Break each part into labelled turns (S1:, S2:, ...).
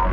S1: Good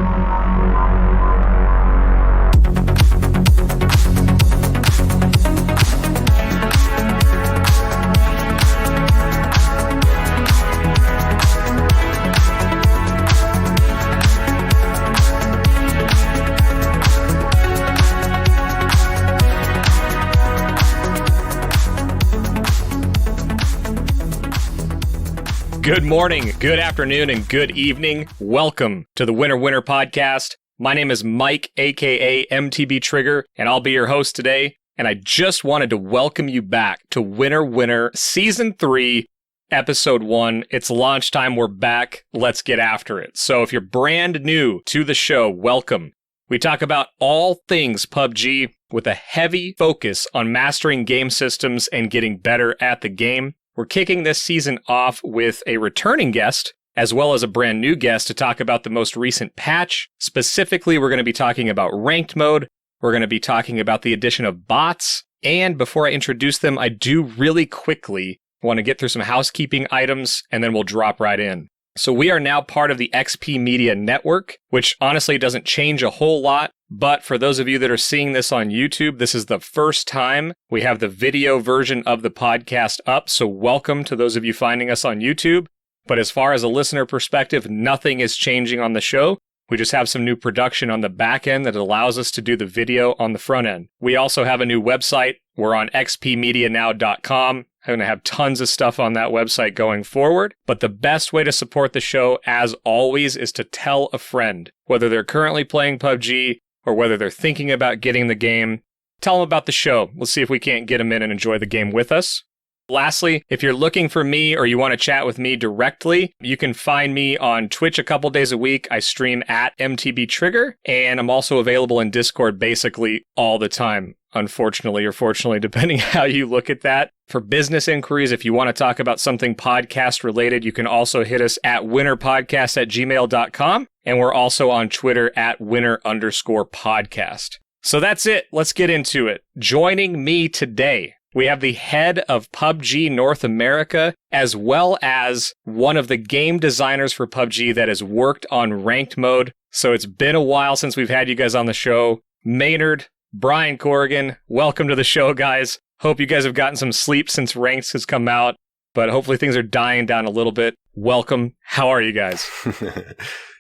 S1: morning, good afternoon, and good evening. Welcome to the Winner Winner podcast. My name is Mike, aka MTBtrigger, and I'll be your host today. And I just wanted to welcome you back to Winner Winner Season 3, Episode 1. It's launch time. We're back. Let's get after it. So if you're brand new to the show, welcome. We talk about all things PUBG with a heavy focus on mastering game systems and getting better at the game. We're kicking this season off with a returning guest, as well as a brand new guest to talk about the most recent patch. Specifically, we're going to be talking about ranked mode. We're going to be talking about the addition of bots. And before I introduce them, I do really quickly want to get through some housekeeping items, and then we'll drop right in. So we are now part of the XP Media Network, which honestly doesn't change a whole lot. But for those of you that are seeing this on YouTube, this is the first time we have the video version of the podcast up. So welcome to those of you finding us on YouTube. But as far as a listener perspective, nothing is changing on the show. We just have some new production on the back end that allows us to do the video on the front end. We also have a new website. We're on xpmedianow.com. I'm going to have tons of stuff on that website going forward. But the best way to support the show, as always, is to tell a friend, whether they're currently playing PUBG or whether they're thinking about getting the game. Tell them about the show. We'll see if we can't get them in and enjoy the game with us. Lastly, if you're looking for me or you want to chat with me directly, you can find me on Twitch a couple days a week. I stream at MTBtrigger, and I'm also available in Discord basically all the time. Unfortunately or fortunately, depending how you look at that. For business inquiries, if you want to talk about something podcast related, you can also hit us at winnerpodcast@gmail.com. And we're also on Twitter at winner_podcast. So that's it. Let's get into it. Joining me today, we have the head of PUBG North America, as well as one of the game designers for PUBG that has worked on ranked mode. So it's been a while since we've had you guys on the show. Maynard, Brian Corrigan, welcome to the show, guys. Hope you guys have gotten some sleep since Ranks has come out, but hopefully things are dying down a little bit. Welcome. How are you guys?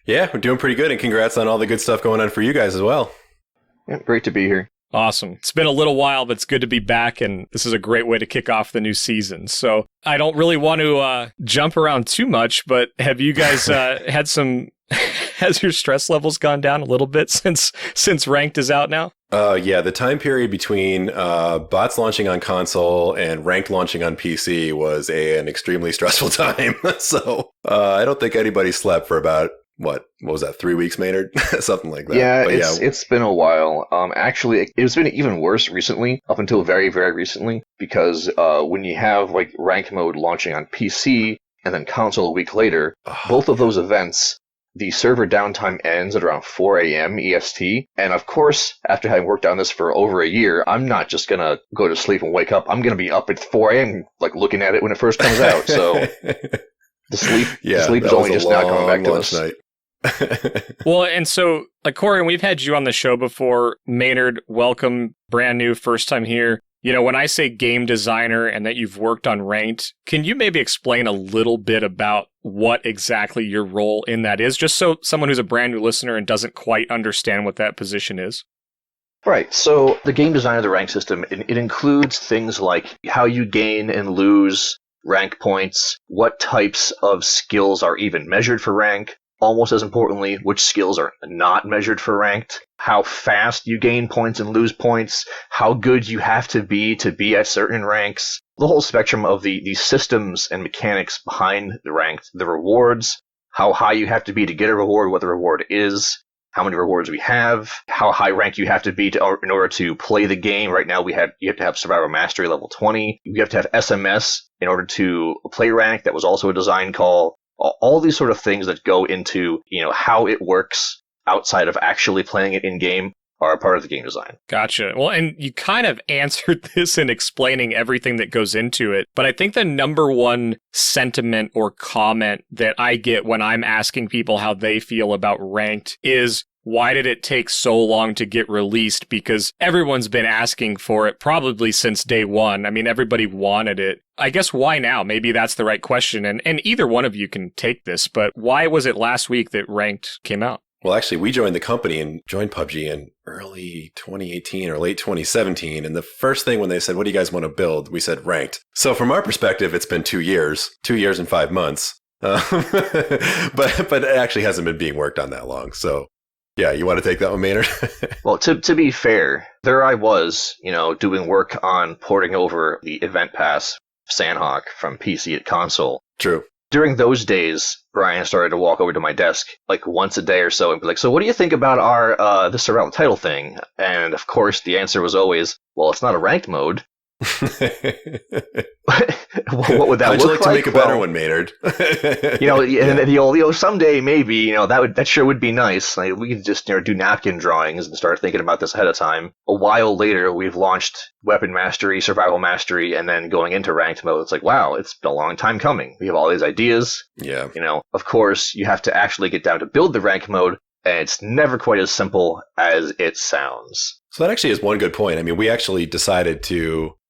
S2: Yeah, we're doing pretty good, and congrats on all the good stuff going on for you guys as well.
S3: Yeah, great to be here.
S1: Awesome. It's been a little while, but it's good to be back, and this is a great way to kick off the new season. So I don't really want to jump around too much, but have you guys had some... Has your stress levels gone down a little bit since Ranked is out now?
S2: Yeah, the time period between bots launching on console and Ranked launching on PC was an extremely stressful time. So I don't think anybody slept for about, what was that, 3 weeks, Maynard? Something like that.
S3: Yeah, it's been a while. Actually, it's been even worse recently, up until very, very recently, because when you have like Ranked mode launching on PC and then console a week later, both of those events, the server downtime ends at around 4 a.m. EST. And of course, after having worked on this for over a year, I'm not just going to go to sleep and wake up. I'm going to be up at 4 a.m. like looking at it when it first comes out. So the sleep is only just now coming back to us.
S2: Night.
S1: Well, and so, like, Corey, we've had you on the show before. Maynard, welcome. Brand new, first time here. You know, when I say game designer and that you've worked on Ranked, can you maybe explain a little bit about what exactly your role in that is? Just so someone who's a brand new listener and doesn't quite understand what that position is.
S3: Right. So the game design of the rank system, it includes things like how you gain and lose rank points, what types of skills are even measured for rank, almost as importantly, which skills are not measured for ranked, how fast you gain points and lose points, how good you have to be at certain ranks, the whole spectrum of the systems and mechanics behind the ranked, the rewards, how high you have to be to get a reward, what the reward is, how many rewards we have, how high rank you have to be in order to play the game. Right now you have to have Survivor Mastery level 20. You have to have SMS in order to play rank. That was also a design call. All these sort of things that go into, how it works outside of actually playing it in game are a part of the game design.
S1: Gotcha. Well, and you kind of answered this in explaining everything that goes into it, but I think the number one sentiment or comment that I get when I'm asking people how they feel about ranked is, why did it take so long to get released? Because everyone's been asking for it probably since day one. I mean, everybody wanted it. I guess why now? Maybe that's the right question. And either one of you can take this, but why was it last week that ranked came out?
S2: Well, actually, we joined the company and joined PUBG in early 2018 or late 2017. And the first thing when they said, what do you guys want to build? We said ranked. So from our perspective, it's been 2 years and 5 months. But it actually hasn't been being worked on that long. So yeah, you want to take that one, Maynard?
S3: Well, to be fair, there I was, doing work on porting over the event pass Sandhawk from PC to console.
S2: True.
S3: During those days, Brian started to walk over to my desk like once a day or so and be like, so what do you think about our the surround title thing? And of course, the answer was always, well, it's not a ranked mode. What would that
S2: How'd
S3: look
S2: you like to make a better one, Maynard?
S3: And someday maybe that sure would be nice. Like, we could just do napkin drawings and start thinking about this ahead of time. A while later, we've launched Weapon Mastery, Survival Mastery, and then going into ranked mode. It's like, wow, it's been a long time coming. We have all these ideas.
S2: Yeah.
S3: Of course, you have to actually get down to build the ranked mode, and it's never quite as simple as it sounds.
S2: So that actually is one good point. I mean, we actually decided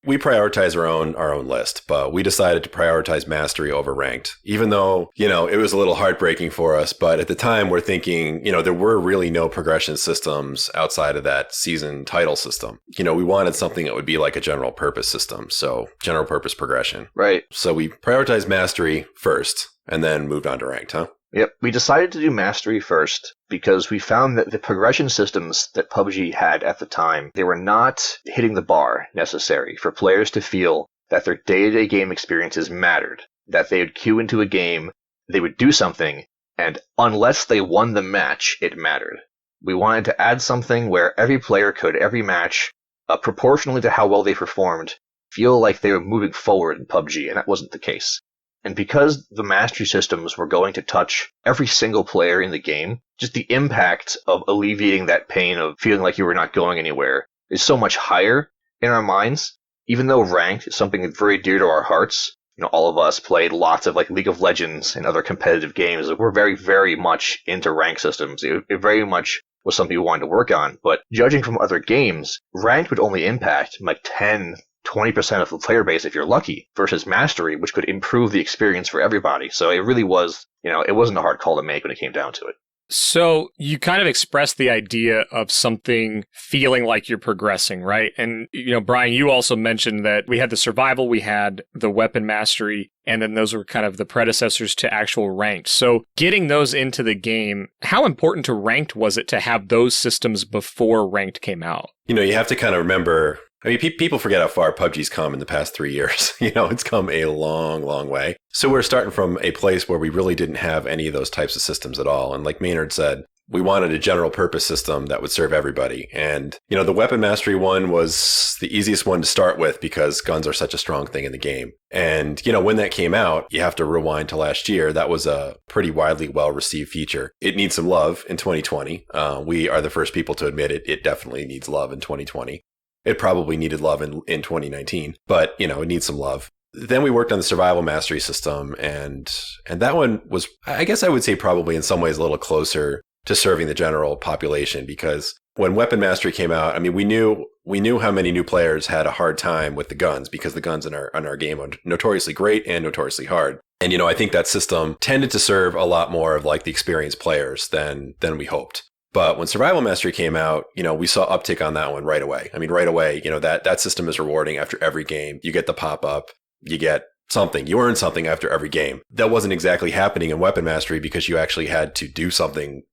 S2: we prioritize our own list, but we decided to prioritize mastery over ranked, even though, it was a little heartbreaking for us. But at the time, we're thinking, there were really no progression systems outside of that season title system. We wanted something that would be like a general purpose system. So general purpose progression.
S3: Right.
S2: So we prioritized mastery first and then moved on to ranked, huh?
S3: Yep, we decided to do Mastery first because we found that the progression systems that PUBG had at the time, they were not hitting the bar necessary for players to feel that their day-to-day game experiences mattered, that they would queue into a game, they would do something, and unless they won the match, it mattered. We wanted to add something where every player could, every match, proportionally to how well they performed, feel like they were moving forward in PUBG, and that wasn't the case. And because the mastery systems were going to touch every single player in the game, just the impact of alleviating that pain of feeling like you were not going anywhere is so much higher in our minds. Even though ranked is something very dear to our hearts, all of us played lots of League of Legends and other competitive games. We're very, very much into rank systems. It very much was something we wanted to work on. But judging from other games, ranked would only impact 10-20% of the player base if you're lucky, versus mastery, which could improve the experience for everybody. So it really was, it wasn't a hard call to make when it came down to it.
S1: So you kind of expressed the idea of something feeling like you're progressing, right? And, Brian, you also mentioned that we had the survival, we had the weapon mastery, and then those were kind of the predecessors to actual ranked. So getting those into the game, how important to ranked was it to have those systems before ranked came out?
S2: You have to kind of remember, people forget how far PUBG's come in the past 3 years. It's come a long, long way. So we're starting from a place where we really didn't have any of those types of systems at all. And like Maynard said, we wanted a general purpose system that would serve everybody. And, the weapon mastery one was the easiest one to start with because guns are such a strong thing in the game. And, when that came out, you have to rewind to last year. That was a pretty widely well-received feature. It needs some love in 2020. We are the first people to admit it. It definitely needs love in 2020. It probably needed love in 2019, but, it needs some love. Then we worked on the survival mastery system, and that one was, I guess I would say, probably in some ways a little closer to serving the general population, because when weapon mastery came out, we knew how many new players had a hard time with the guns, because the guns in our game are notoriously great and notoriously hard. And, I think that system tended to serve a lot more of the experienced players than we hoped. But when Survival Mastery came out, we saw uptick on that one right away. Right away, that system is rewarding after every game. You get the pop-up, you get something, you earn something after every game. That wasn't exactly happening in Weapon Mastery because you actually had to do something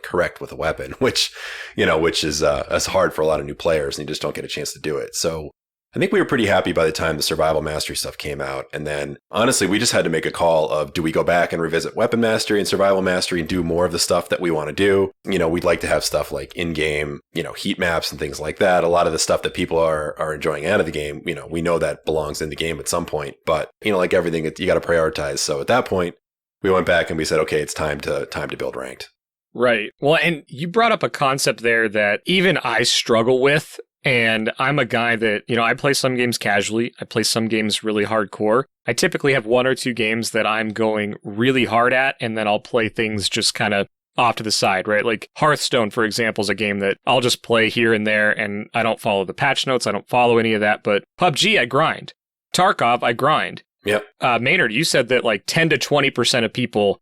S2: correct with a weapon, which is hard for a lot of new players, and you just don't get a chance to do it. So I think we were pretty happy by the time the Survival Mastery stuff came out. And then, honestly, we just had to make a call of, do we go back and revisit Weapon Mastery and Survival Mastery and do more of the stuff that we want to do? We'd like to have stuff like in-game, heat maps and things like that. A lot of the stuff that people are enjoying out of the game, we know that belongs in the game at some point. But, like everything, you got to prioritize. So at that point, we went back and we said, okay, it's time to build ranked.
S1: Right. Well, and you brought up a concept there that even I struggle with. And I'm a guy that, I play some games casually. I play some games really hardcore. I typically have one or two games that I'm going really hard at, and then I'll play things just kind of off to the side, right? Like Hearthstone, for example, is a game that I'll just play here and there, and I don't follow the patch notes. I don't follow any of that. But PUBG, I grind. Tarkov, I grind.
S2: Yep.
S1: Maynard, you said that like 10 to 20% of people,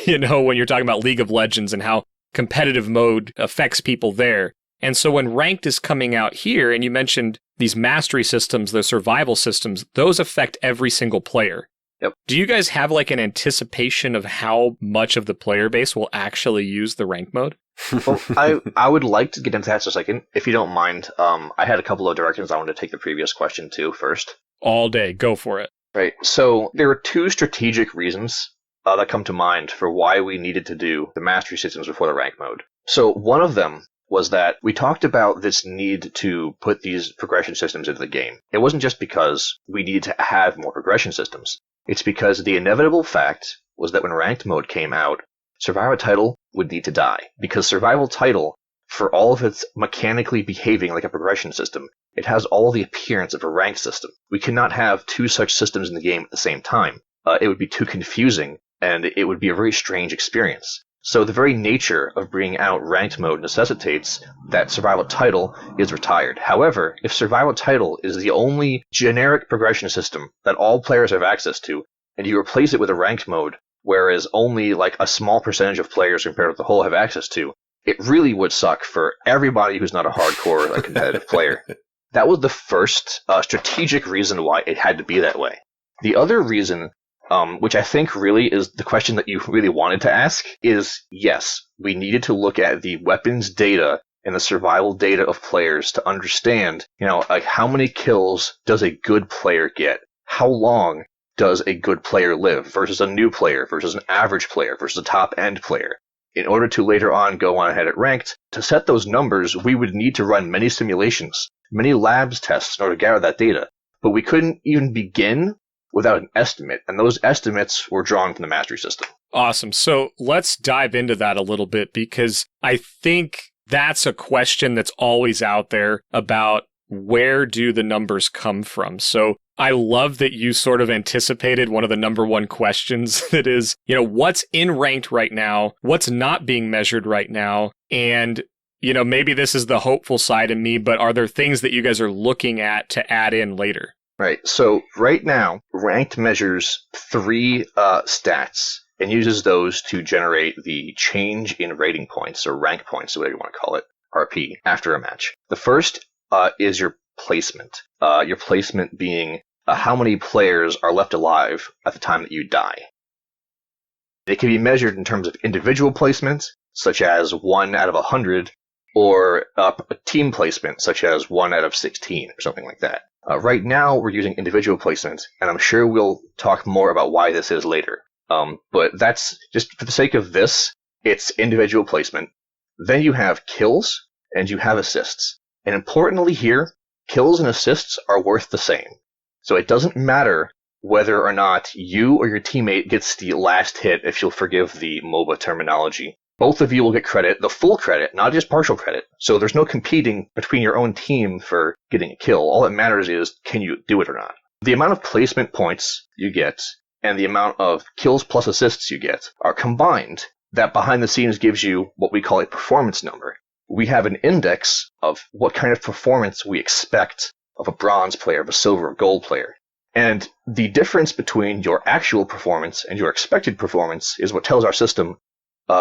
S1: when you're talking about League of Legends and how competitive mode affects people there. And so when ranked is coming out here, and you mentioned these mastery systems, the survival systems, those affect every single player.
S3: Yep.
S1: Do you guys have like an anticipation of how much of the player base will actually use the rank mode?
S3: Well, I would like to get into that in a second, if you don't mind. I had a couple of directions I wanted to take the previous question to first.
S1: All day. Go for it.
S3: Right. So there are two strategic reasons that come to mind for why we needed to do the mastery systems before the rank mode. So one of them was that we talked about this need to put these progression systems into the game. It wasn't just because we needed to have more progression systems. It's because the inevitable fact was that when ranked mode came out, survival title would need to die. Because survival title, for all of its mechanically behaving like a progression system, it has all the appearance of a ranked system. We cannot have two such systems in the game at the same time. It would be too confusing, and it would be a very strange experience. So the very nature of bringing out ranked mode necessitates that survival title is retired. However, if survival title is the only generic progression system that all players have access to, and you replace it with a ranked mode, whereas only like a small percentage of players compared to the whole have access to, it really would suck for everybody who's not a hardcore competitive player. That was the first strategic reason why it had to be that way. The other reason, which I think really is the question that you really wanted to ask, is yes, we needed to look at the weapons data and the survival data of players to understand, like how many kills does a good player get? How long does a good player live versus a new player versus an average player versus a top end player? In order to later on go on ahead at ranked, to set those numbers, we would need to run many simulations, many labs tests in order to gather that data. But we couldn't even begin without an estimate, and those estimates were drawn from the mastery system.
S1: Awesome. So let's dive into that a little bit, because I think that's a question that's always out there about where do the numbers come from? So I love that you sort of anticipated one of the number one questions that is, what's in ranked right now? What's not being measured right now? And, maybe this is the hopeful side of me, but are there things that you guys are looking at to add in later?
S3: Right. So right now, ranked measures 3 stats and uses those to generate the change in rating points, or rank points, whatever you want to call it, RP, after a match. The first is your placement. Your placement being how many players are left alive at the time that you die. It can be measured in terms of individual placements, such as 1 out of 100, or a team placement, such as 1 out of 16, or something like that. Right now, we're using individual placement, and I'm sure we'll talk more about why this is later. But that's just for the sake of this, it's individual placement. Then you have kills, and you have assists. And importantly here, kills and assists are worth the same. So it doesn't matter whether or not you or your teammate gets the last hit, if you'll forgive the MOBA terminology. Both of you will get credit, the full credit, not just partial credit. So there's no competing between your own team for getting a kill. All that matters is, can you do it or not? The amount of placement points you get and the amount of kills plus assists you get are combined. That behind the scenes gives you what we call a performance number. We have an index of what kind of performance we expect of a bronze player, of a silver or gold player. And the difference between your actual performance and your expected performance is what tells our system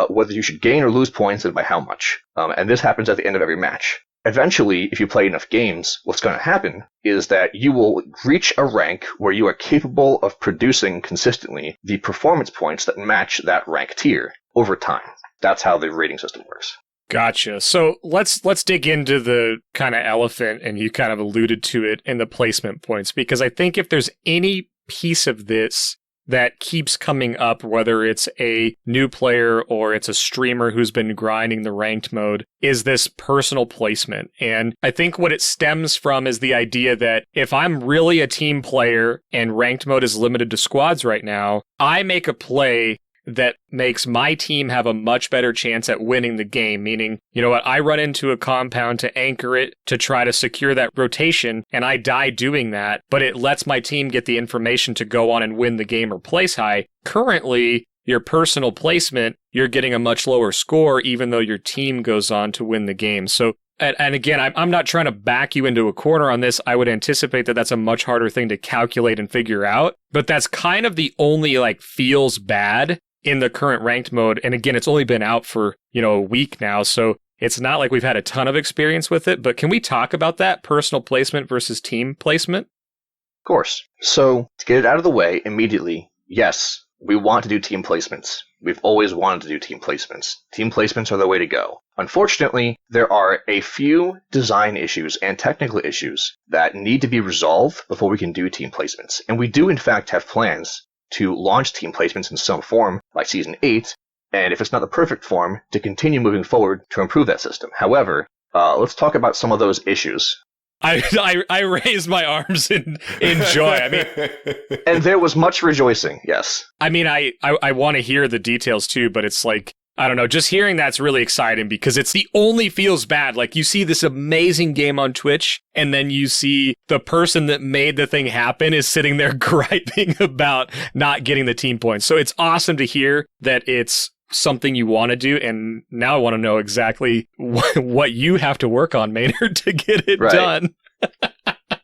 S3: whether you should gain or lose points and by how much. And this happens at the end of every match. Eventually, if you play enough games, what's going to happen is that you will reach a rank where you are capable of producing consistently the performance points that match that rank tier over time. That's how the rating system works.
S1: Gotcha. So let's dig into the kind of elephant, and you kind of alluded to it in the placement points, because I think if there's any piece of this that keeps coming up, whether it's a new player or it's a streamer who's been grinding the ranked mode, is this personal placement. And I think what it stems from is the idea that if I'm really a team player and ranked mode is limited to squads right now, I make a play that makes my team have a much better chance at winning the game. Meaning, you know what, I run into a compound to anchor it to try to secure that rotation, and I die doing that, but it lets my team get the information to go on and win the game or place high. Currently, your personal placement, you're getting a much lower score, even though your team goes on to win the game. So, and again, I'm not trying to back you into a corner on this. I would anticipate that that's a much harder thing to calculate and figure out. But that's kind of the only feels bad in the current ranked mode. And again, it's only been out for, a week now. So it's not like we've had a ton of experience with it. But can we talk about that personal placement versus team placement?
S3: Of course. So to get it out of the way immediately, yes, we want to do team placements. We've always wanted to do team placements. Team placements are the way to go. Unfortunately, there are a few design issues and technical issues that need to be resolved before we can do team placements. And we do, in fact, have plans to launch team placements in some form by Season 8, and if it's not the perfect form, to continue moving forward to improve that system. However, let's talk about some of those issues.
S1: I raised my arms in joy. I mean,
S3: and there was much rejoicing, yes.
S1: I mean, I want to hear the details too, but it's I don't know, just hearing that's really exciting because it's the only feels bad. You see this amazing game on Twitch, and then you see the person that made the thing happen is sitting there griping about not getting the team points. So it's awesome to hear that it's something you want to do, and now I want to know exactly what you have to work on, Maynard, to get it done.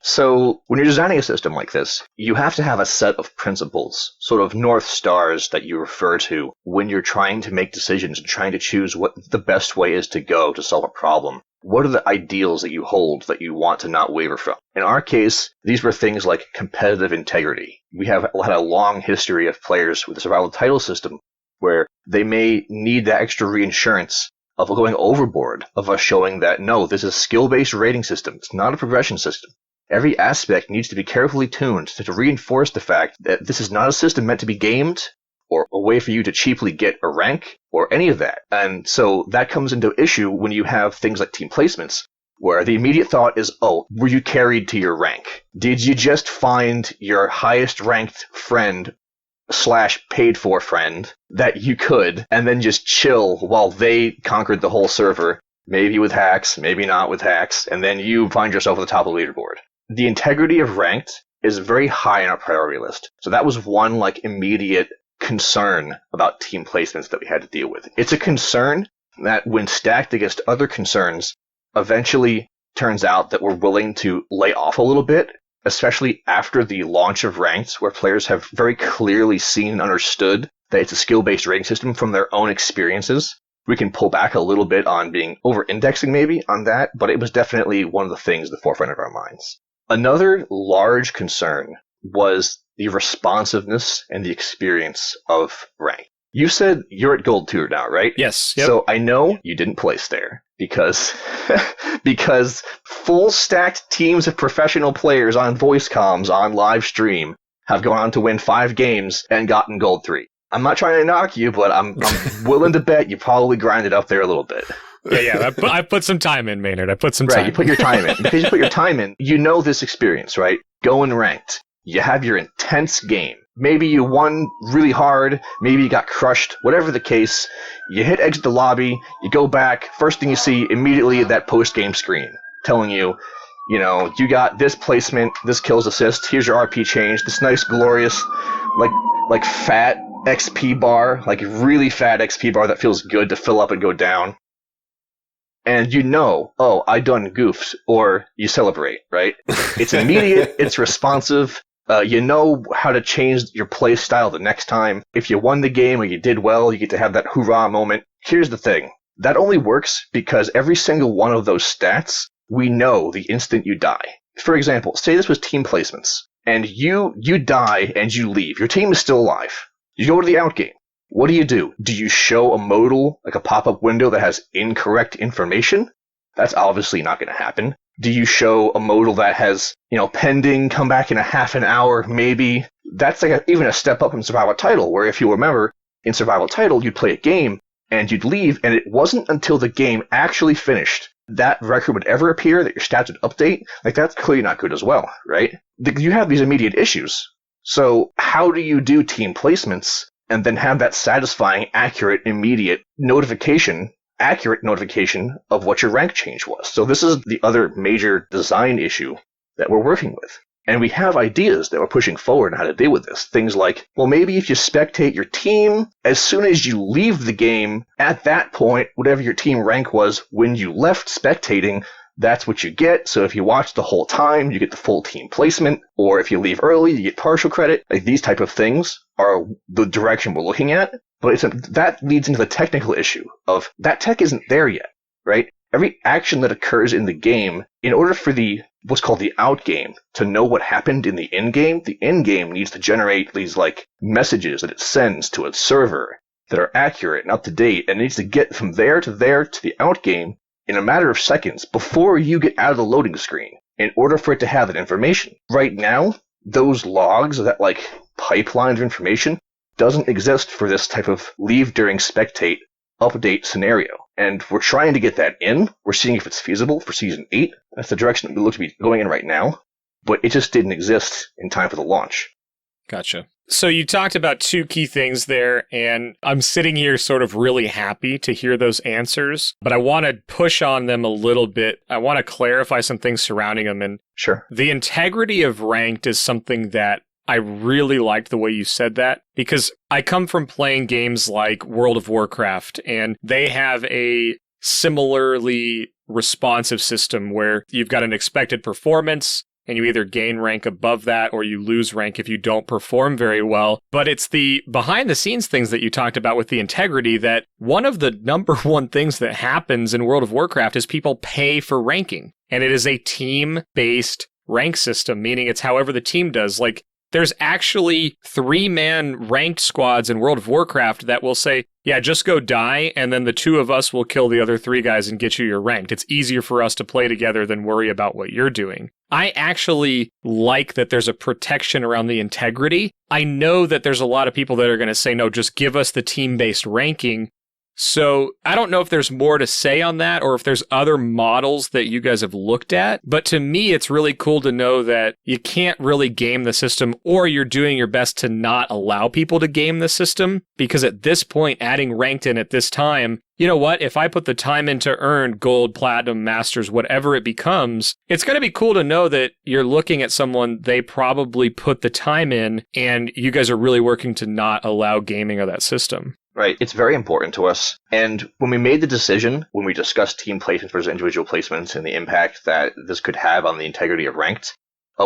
S3: So when you're designing a system like this, you have to have a set of principles, sort of North Stars that you refer to when you're trying to make decisions and trying to choose what the best way is to go to solve a problem. What are the ideals that you hold that you want to not waver from? In our case, these were things like competitive integrity. We have had a long history of players with the survival title system where they may need that extra reinsurance of going overboard, of us showing that, no, this is a skill-based rating system. It's not a progression system. Every aspect needs to be carefully tuned to reinforce the fact that this is not a system meant to be gamed or a way for you to cheaply get a rank or any of that. And so that comes into issue when you have things like team placements, where the immediate thought is, oh, were you carried to your rank? Did you just find your highest ranked friend / paid for friend that you could and then just chill while they conquered the whole server, maybe with hacks, maybe not with hacks, and then you find yourself at the top of the leaderboard? The integrity of ranked is very high on our priority list. So that was one immediate concern about team placements that we had to deal with. It's a concern that when stacked against other concerns, eventually turns out that we're willing to lay off a little bit, especially after the launch of ranked, where players have very clearly seen and understood that it's a skill-based rating system from their own experiences. We can pull back a little bit on being over-indexing maybe on that, but it was definitely one of the things at the forefront of our minds. Another large concern was the responsiveness and the experience of rank. You said you're at Gold 2 now, right?
S1: Yes. Yep.
S3: So I know you didn't place there because full stacked teams of professional players on voice comms on live stream have gone on to win 5 games and gotten Gold 3. I'm not trying to knock you, but I'm willing to bet you probably grinded up there a little bit.
S1: Yeah. I put some time in, Maynard. I put some time.
S3: Right, you put your time in. Because you put your time in, you know this experience, right? Going ranked. You have your intense game. Maybe you won really hard. Maybe you got crushed. Whatever the case, you hit exit the lobby. You go back. First thing you see immediately that post-game screen telling you, you got this placement, this kills assist. Here's your RP change. This nice, glorious, like fat XP bar, like really fat XP bar that feels good to fill up and go down. And oh, I done goofed, or you celebrate, right? It's immediate, it's responsive, you know how to change your play style the next time. If you won the game or you did well, you get to have that hoorah moment. Here's the thing, that only works because every single one of those stats, we know the instant you die. For example, say this was team placements, and you die and you leave. Your team is still alive. You go to the outgame. What do? Do you show a modal, like a pop-up window that has incorrect information? That's obviously not going to happen. Do you show a modal that has, pending, come back in a half an hour, maybe? That's even a step up in Survival Title, where if you remember, in Survival Title, you'd play a game, and you'd leave, and it wasn't until the game actually finished that record would ever appear, that your stats would update. That's clearly not good as well, right? You have these immediate issues. So how do you do team placements and then have that satisfying, accurate, immediate notification of what your rank change was. So this is the other major design issue that we're working with. And we have ideas that we're pushing forward on how to deal with this. Things like, well, maybe if you spectate your team, as soon as you leave the game, at that point, whatever your team rank was when you left spectating, that's what you get. So if you watch the whole time, you get the full team placement. Or if you leave early, you get partial credit. Like, these type of things are the direction we're looking at. But that leads into the technical issue of that tech isn't there yet, right? Every action that occurs in the game, in order for what's called the out game to know what happened in the end game needs to generate these like messages that it sends to a server that are accurate and up to date, and it needs to get from there to the out game in a matter of seconds before you get out of the loading screen in order for it to have that information. Right now, those logs, that like pipeline of information, doesn't exist for this type of leave during spectate update scenario. And we're trying to get that in. We're seeing if it's feasible for Season 8. That's the direction that we look to be going in right now. But it just didn't exist in time for the launch.
S1: Gotcha. So you talked about two key things there, and I'm sitting here sort of really happy to hear those answers, but I want to push on them a little bit. I want to clarify some things surrounding them. And
S3: sure,
S1: the integrity of ranked is something that I really liked the way you said that, because I come from playing games like World of Warcraft, and they have a similarly responsive system where you've got an expected performance, and you either gain rank above that or you lose rank if you don't perform very well. But it's the behind-the-scenes things that you talked about with the integrity that one of the number one things that happens in World of Warcraft is people pay for ranking, and it is a team-based rank system, meaning it's however the team does. Like, there's actually 3-man ranked squads in World of Warcraft that will say, yeah, just go die, and then the 2 of us will kill the other 3 guys and get you your ranked. It's easier for us to play together than worry about what you're doing. I actually like that there's a protection around the integrity. I know that there's a lot of people that are going to say, no, just give us the team-based ranking. So I don't know if there's more to say on that or if there's other models that you guys have looked at. But to me, it's really cool to know that you can't really game the system, or you're doing your best to not allow people to game the system. Because at this point, adding ranked in at this time, you know what? If I put the time in to earn gold, platinum, masters, whatever it becomes, it's going to be cool to know that you're looking at someone, they probably put the time in, and you guys are really working to not allow gaming of that system.
S3: Right. It's very important to us. And when we made the decision, when we discussed team placements versus individual placements and the impact that this could have on the integrity of ranked,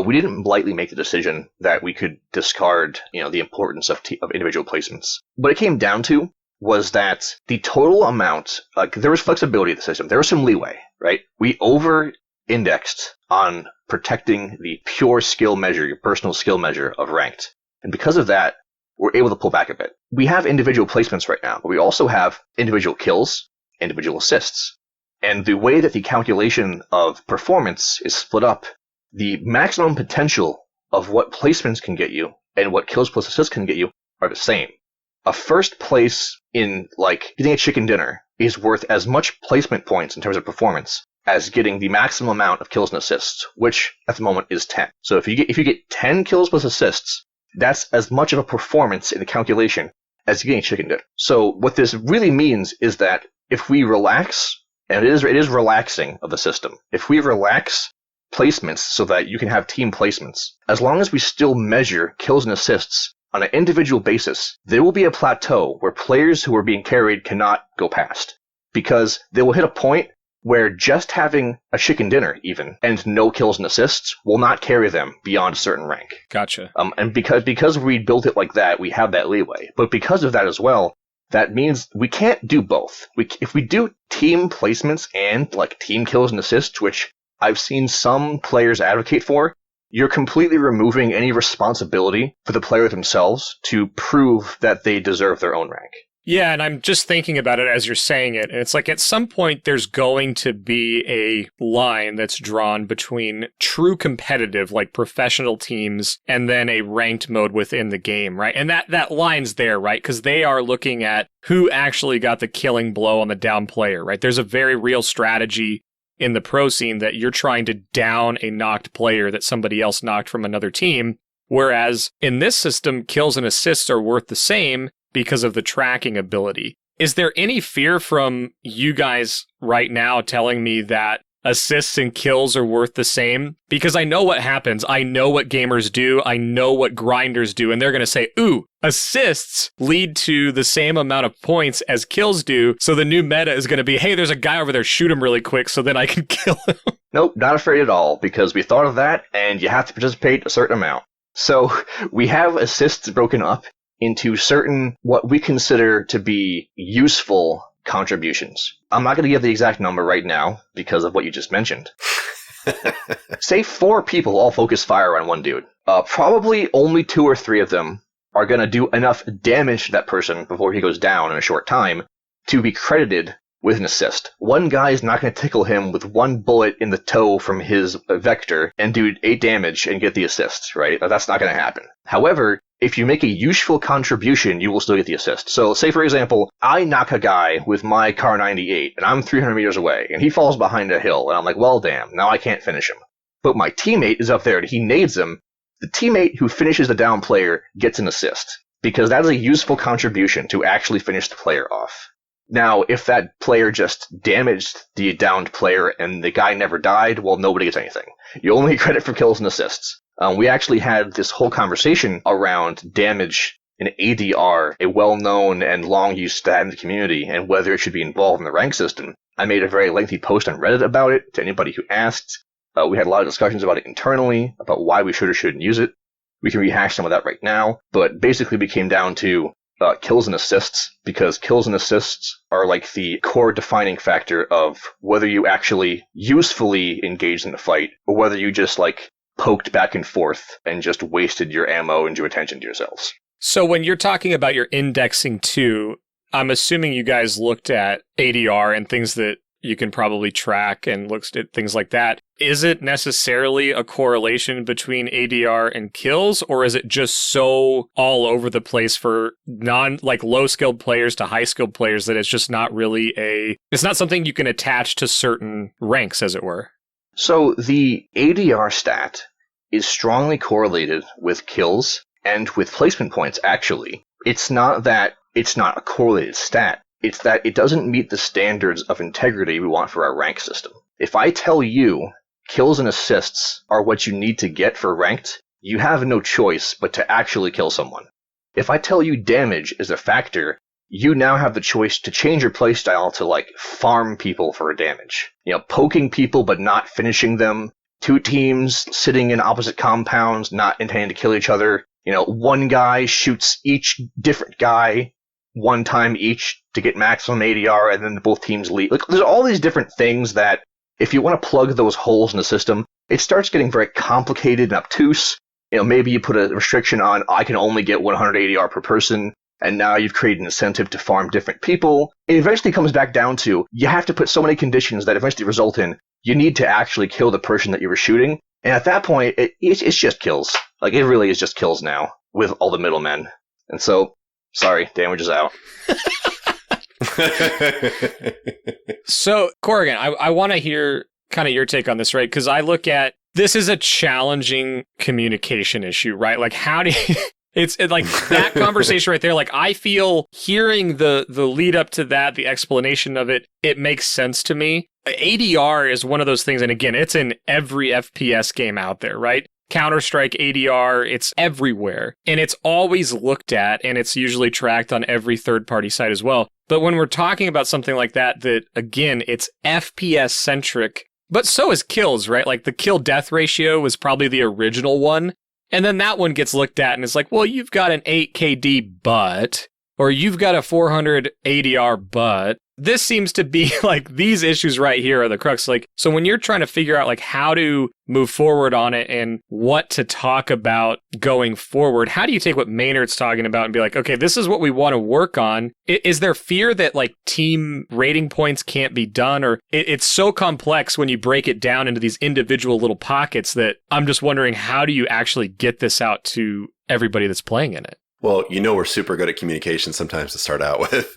S3: we didn't lightly make the decision that we could discard, the importance of individual placements. What it came down to was that the total amount, there was flexibility in the system. There was some leeway, right? We over-indexed on protecting the pure skill measure, your personal skill measure of ranked. And because of that, we're able to pull back a bit. We have individual placements right now, but we also have individual kills, individual assists. And the way that the calculation of performance is split up, the maximum potential of what placements can get you and what kills plus assists can get you are the same. A first place in, getting a chicken dinner is worth as much placement points in terms of performance as getting the maximum amount of kills and assists, which at the moment is 10. So if you get 10 kills plus assists, that's as much of a performance in the calculation as getting chicken dinner. So what this really means is that if we relax, and it is relaxing of the system, if we relax placements so that you can have team placements, as long as we still measure kills and assists on an individual basis, there will be a plateau where players who are being carried cannot go past. Because they will hit a point where just having a chicken dinner, even, and no kills and assists will not carry them beyond a certain rank.
S1: Gotcha.
S3: And because we built it like that, we have that leeway. But because of that as well, that means we can't do both. If we do team placements and team kills and assists, which I've seen some players advocate for, you're completely removing any responsibility for the player themselves to prove that they deserve their own rank.
S1: Yeah, and I'm just thinking about it as you're saying it, and it's like at some point there's going to be a line that's drawn between true competitive, like professional teams, and then a ranked mode within the game, right? And that line's there, right? Because they are looking at who actually got the killing blow on the down player, right? There's a very real strategy in the pro scene that you're trying to down a knocked player that somebody else knocked from another team, whereas in this system, kills and assists are worth the same. because of the tracking ability. Is there any fear from you guys right now telling me that assists and kills are worth the same? Because I know what happens. I know what gamers do. I know what grinders do. And they're going to say, ooh, assists lead to the same amount of points as kills do. So the new meta is going to be, hey, there's a guy over there, shoot him really quick so then I can kill him.
S3: Nope, not afraid at all, because we thought of that, and you have to participate a certain amount. So we have assists broken up into certain, what we consider to be useful contributions. I'm not going to give the exact number right now because of what you just mentioned. Say 4 people all focus fire on one dude. Probably only 2 or 3 of them are going to do enough damage to that person before he goes down in a short time to be credited with an assist. One guy is not going to tickle him with 1 bullet in the toe from his vector and do 8 damage and get the assist, right? That's not going to happen. However, if you make a useful contribution, you will still get the assist. So, say for example, I knock a guy with my Car 98, and I'm 300 meters away, and he falls behind a hill, and I'm like, well, damn, now I can't finish him. But my teammate is up there, and he nades him. The teammate who finishes the down player gets an assist, because that is a useful contribution to actually finish the player off. Now, if that player just damaged the downed player and the guy never died, well, nobody gets anything. You only get credit for kills and assists. We actually had this whole conversation around damage in ADR, a well-known and long-used stat in the community, and whether it should be involved in the rank system. I made a very lengthy post on Reddit about it to anybody who asked. We had a lot of discussions about it internally, about why we should or shouldn't use it. We can rehash some of that right now, but basically we came down to kills and assists, because kills and assists are like the core defining factor of whether you actually usefully engaged in the fight, or whether you just like poked back and forth and just wasted your ammo and your attention to yourselves.
S1: So when you're talking about your indexing too, I'm assuming you guys looked at ADR and things that you can probably track and looked at things like that. Is it necessarily a correlation between ADR and kills, or is it just so all over the place for low-skilled players to high-skilled players that it's just not really it's not something you can attach to certain ranks, as it were?
S3: So the ADR stat is strongly correlated with kills and with placement points, actually. It's not that it's not a correlated stat. It's that it doesn't meet the standards of integrity we want for our rank system. If I tell you kills and assists are what you need to get for ranked, you have no choice but to actually kill someone. If I tell you damage is a factor, you now have the choice to change your playstyle to farm people for damage. Poking people but not finishing them. 2 teams sitting in opposite compounds, not intending to kill each other. One guy shoots each different guy 1 time each to get maximum ADR, and then both teams leave. There's all these different things that, if you want to plug those holes in the system, it starts getting very complicated and obtuse. Maybe you put a restriction on, I can only get 100 ADR per person, and now you've created an incentive to farm different people. It eventually comes back down to, you have to put so many conditions that eventually result in, you need to actually kill the person that you were shooting. And at that point, it's just kills. It really is just kills now, with all the middlemen. And so, sorry, damage is out.
S1: So, Corrigan, I want to hear kind of your take on this, right? Because I look at, this is a challenging communication issue, right? How do you... It's like that conversation right there. I feel hearing the lead up to that, the explanation of it, it makes sense to me. ADR is one of those things, and again, it's in every FPS game out there, right? Counter-Strike, ADR, it's everywhere. And it's always looked at, and it's usually tracked on every third-party site as well. But when we're talking about something like that, again, it's FPS-centric, but so is kills, right? The kill-death ratio was probably the original one. And then that one gets looked at, and it's well, you've got an 8 KD but, or you've got a 400 ADR but. This seems to be these issues right here are the crux. So when you're trying to figure out how to move forward on it and what to talk about going forward, how do you take what Maynard's talking about and be okay, this is what we want to work on? Is there fear that team rating points can't be done, or it's so complex when you break it down into these individual little pockets that I'm just wondering, how do you actually get this out to everybody that's playing in it?
S2: Well, we're super good at communication sometimes to start out with.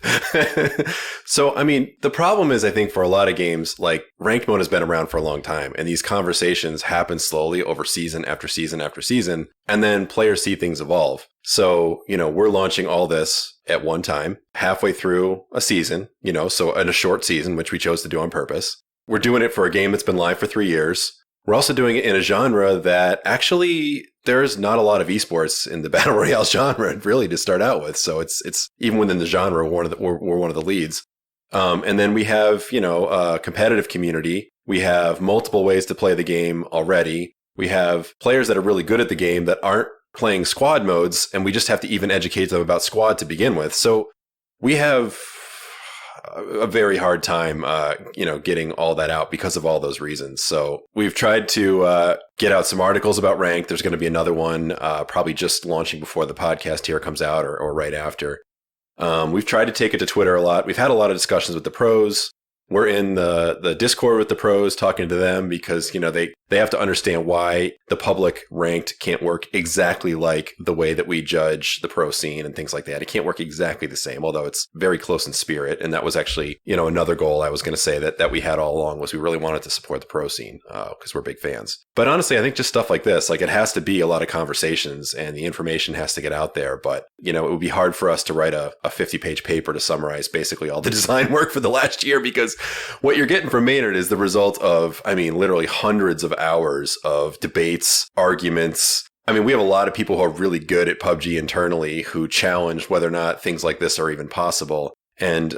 S2: So, I mean, the problem is, I think for a lot of games, like ranked mode has been around for a long time, and these conversations happen slowly over season after season after season, and then players see things evolve. So, we're launching all this at one time, halfway through a season, so in a short season, which we chose to do on purpose. We're doing it for a game that's been live for 3 years. We're also doing it in a genre that actually there's not a lot of esports in the battle royale genre, really, to start out with. So it's even within the genre, we're one of the leads. And then we have, a competitive community. We have multiple ways to play the game already. We have players that are really good at the game that aren't playing squad modes, and we just have to even educate them about squad to begin with. So we have a very hard time, getting all that out because of all those reasons. So we've tried to get out some articles about ranked. There's going to be another one probably just launching before the podcast here comes out or right after. We've tried to take it to Twitter a lot. We've had a lot of discussions with the pros. We're in the Discord with the pros, talking to them because, they have to understand why the public ranked can't work exactly like the way that we judge the pro scene and things like that. It can't work exactly the same, although it's very close in spirit. And that was actually, another goal I was going to say that we had all along was we really wanted to support the pro scene because we're big fans. But honestly, I think just stuff like this, like it has to be a lot of conversations and the information has to get out there. But, it would be hard for us to write a 50-page paper to summarize basically all the design work for the last year, because what you're getting from Maynard is the result of, literally hundreds of hours of debates, arguments. We have a lot of people who are really good at PUBG internally who challenge whether or not things like this are even possible. And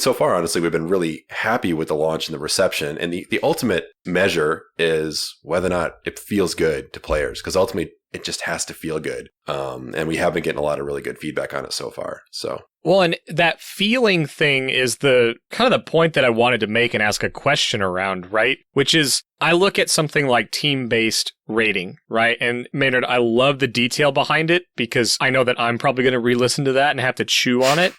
S2: so far, honestly, we've been really happy with the launch and the reception. And the ultimate measure is whether or not it feels good to players, because ultimately it just has to feel good. And we have been getting a lot of really good feedback on it so far. So.
S1: Well, and that feeling thing is the kind of the point that I wanted to make and ask a question around, right? Which is, I look at something like team-based rating, right? And Maynard, I love the detail behind it because I know that I'm probably going to re-listen to that and have to chew on it.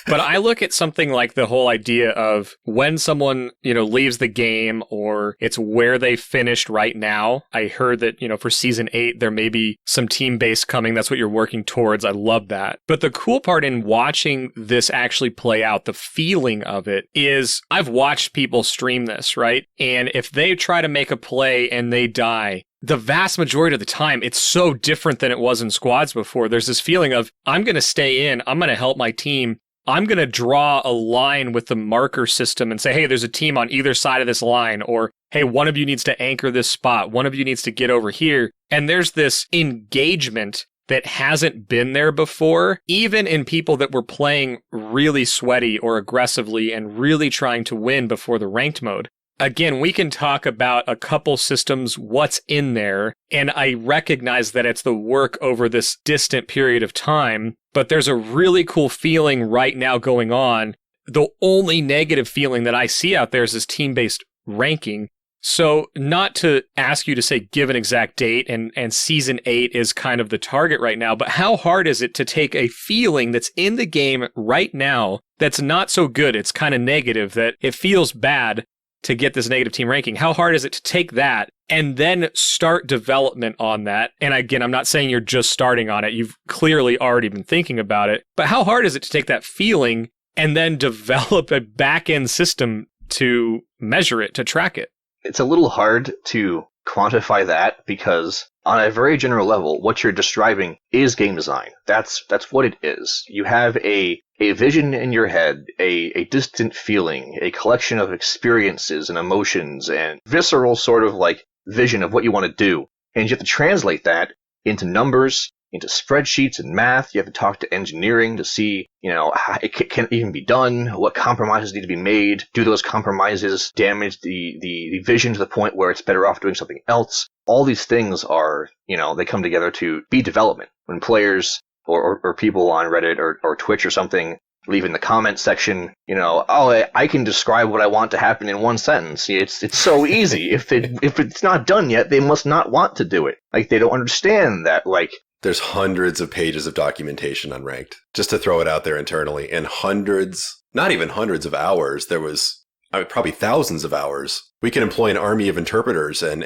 S1: But I look at something like the whole idea of when someone, leaves the game or it's where they finished right now. I heard that, for season 8, there may be some team-based coming. That's what you're working towards. I love that. But the cool part in watching this actually play out, the feeling of it is I've watched people stream this, right? And if they try to make a play and they die, the vast majority of the time, it's so different than it was in squads before. There's this feeling of, I'm going to stay in, I'm going to help my team. I'm going to draw a line with the marker system and say, hey, there's a team on either side of this line, or hey, one of you needs to anchor this spot, one of you needs to get over here. And there's this engagement that hasn't been there before, even in people that were playing really sweaty or aggressively and really trying to win before the ranked mode. Again, we can talk about a couple systems, what's in there, and I recognize that it's the work over this distant period of time, but there's a really cool feeling right now going on. The only negative feeling that I see out there is this team-based ranking. So not to ask you to say, give an exact date, and season 8 is kind of the target right now, but how hard is it to take a feeling that's in the game right now that's not so good, it's kind of negative, that it feels bad to get this negative team ranking? How hard is it to take that and then start development on that? And again, I'm not saying you're just starting on it. You've clearly already been thinking about it, but how hard is it to take that feeling and then develop a back-end system to measure it, to track it?
S3: It's a little hard to quantify that because on a very general level, what you're describing is game design. That's what it is. You have a vision in your head, a distant feeling, a collection of experiences and emotions and visceral sort of like vision of what you want to do. And you have to translate that into numbers, into spreadsheets and math. You have to talk to engineering to see, how it can even be done, what compromises need to be made. Do those compromises damage the vision to the point where it's better off doing something else? All these things are, they come together to be development. When players or people on Reddit or Twitch or something leave in the comment section, I can describe what I want to happen in one sentence. It's so easy. If it's not done yet, they must not want to do it. Like, they don't understand that, like,
S2: there's hundreds of pages of documentation on ranked, just to throw it out there internally, and hundreds, not even hundreds of hours. There was, probably thousands of hours. We can employ an army of interpreters and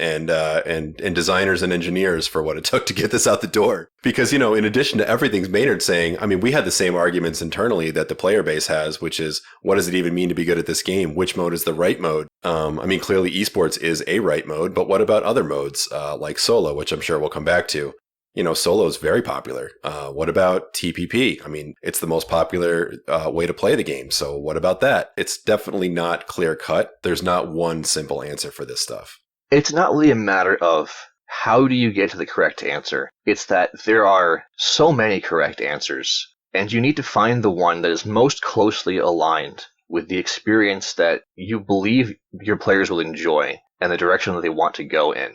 S2: designers and engineers for what it took to get this out the door. Because, in addition to everything Maynard's saying, I mean, we had the same arguments internally that the player base has, which is, what does it even mean to be good at this game? Which mode is the right mode? I mean, clearly esports is a right mode, but what about other modes like solo, which I'm sure we'll come back to? Solo is very popular. What about TPP? I mean, it's the most popular way to play the game. So what about that? It's definitely not clear cut. There's not one simple answer for this stuff.
S3: It's not really a matter of how do you get to the correct answer. It's that there are so many correct answers, and you need to find the one that is most closely aligned with the experience that you believe your players will enjoy and the direction that they want to go in.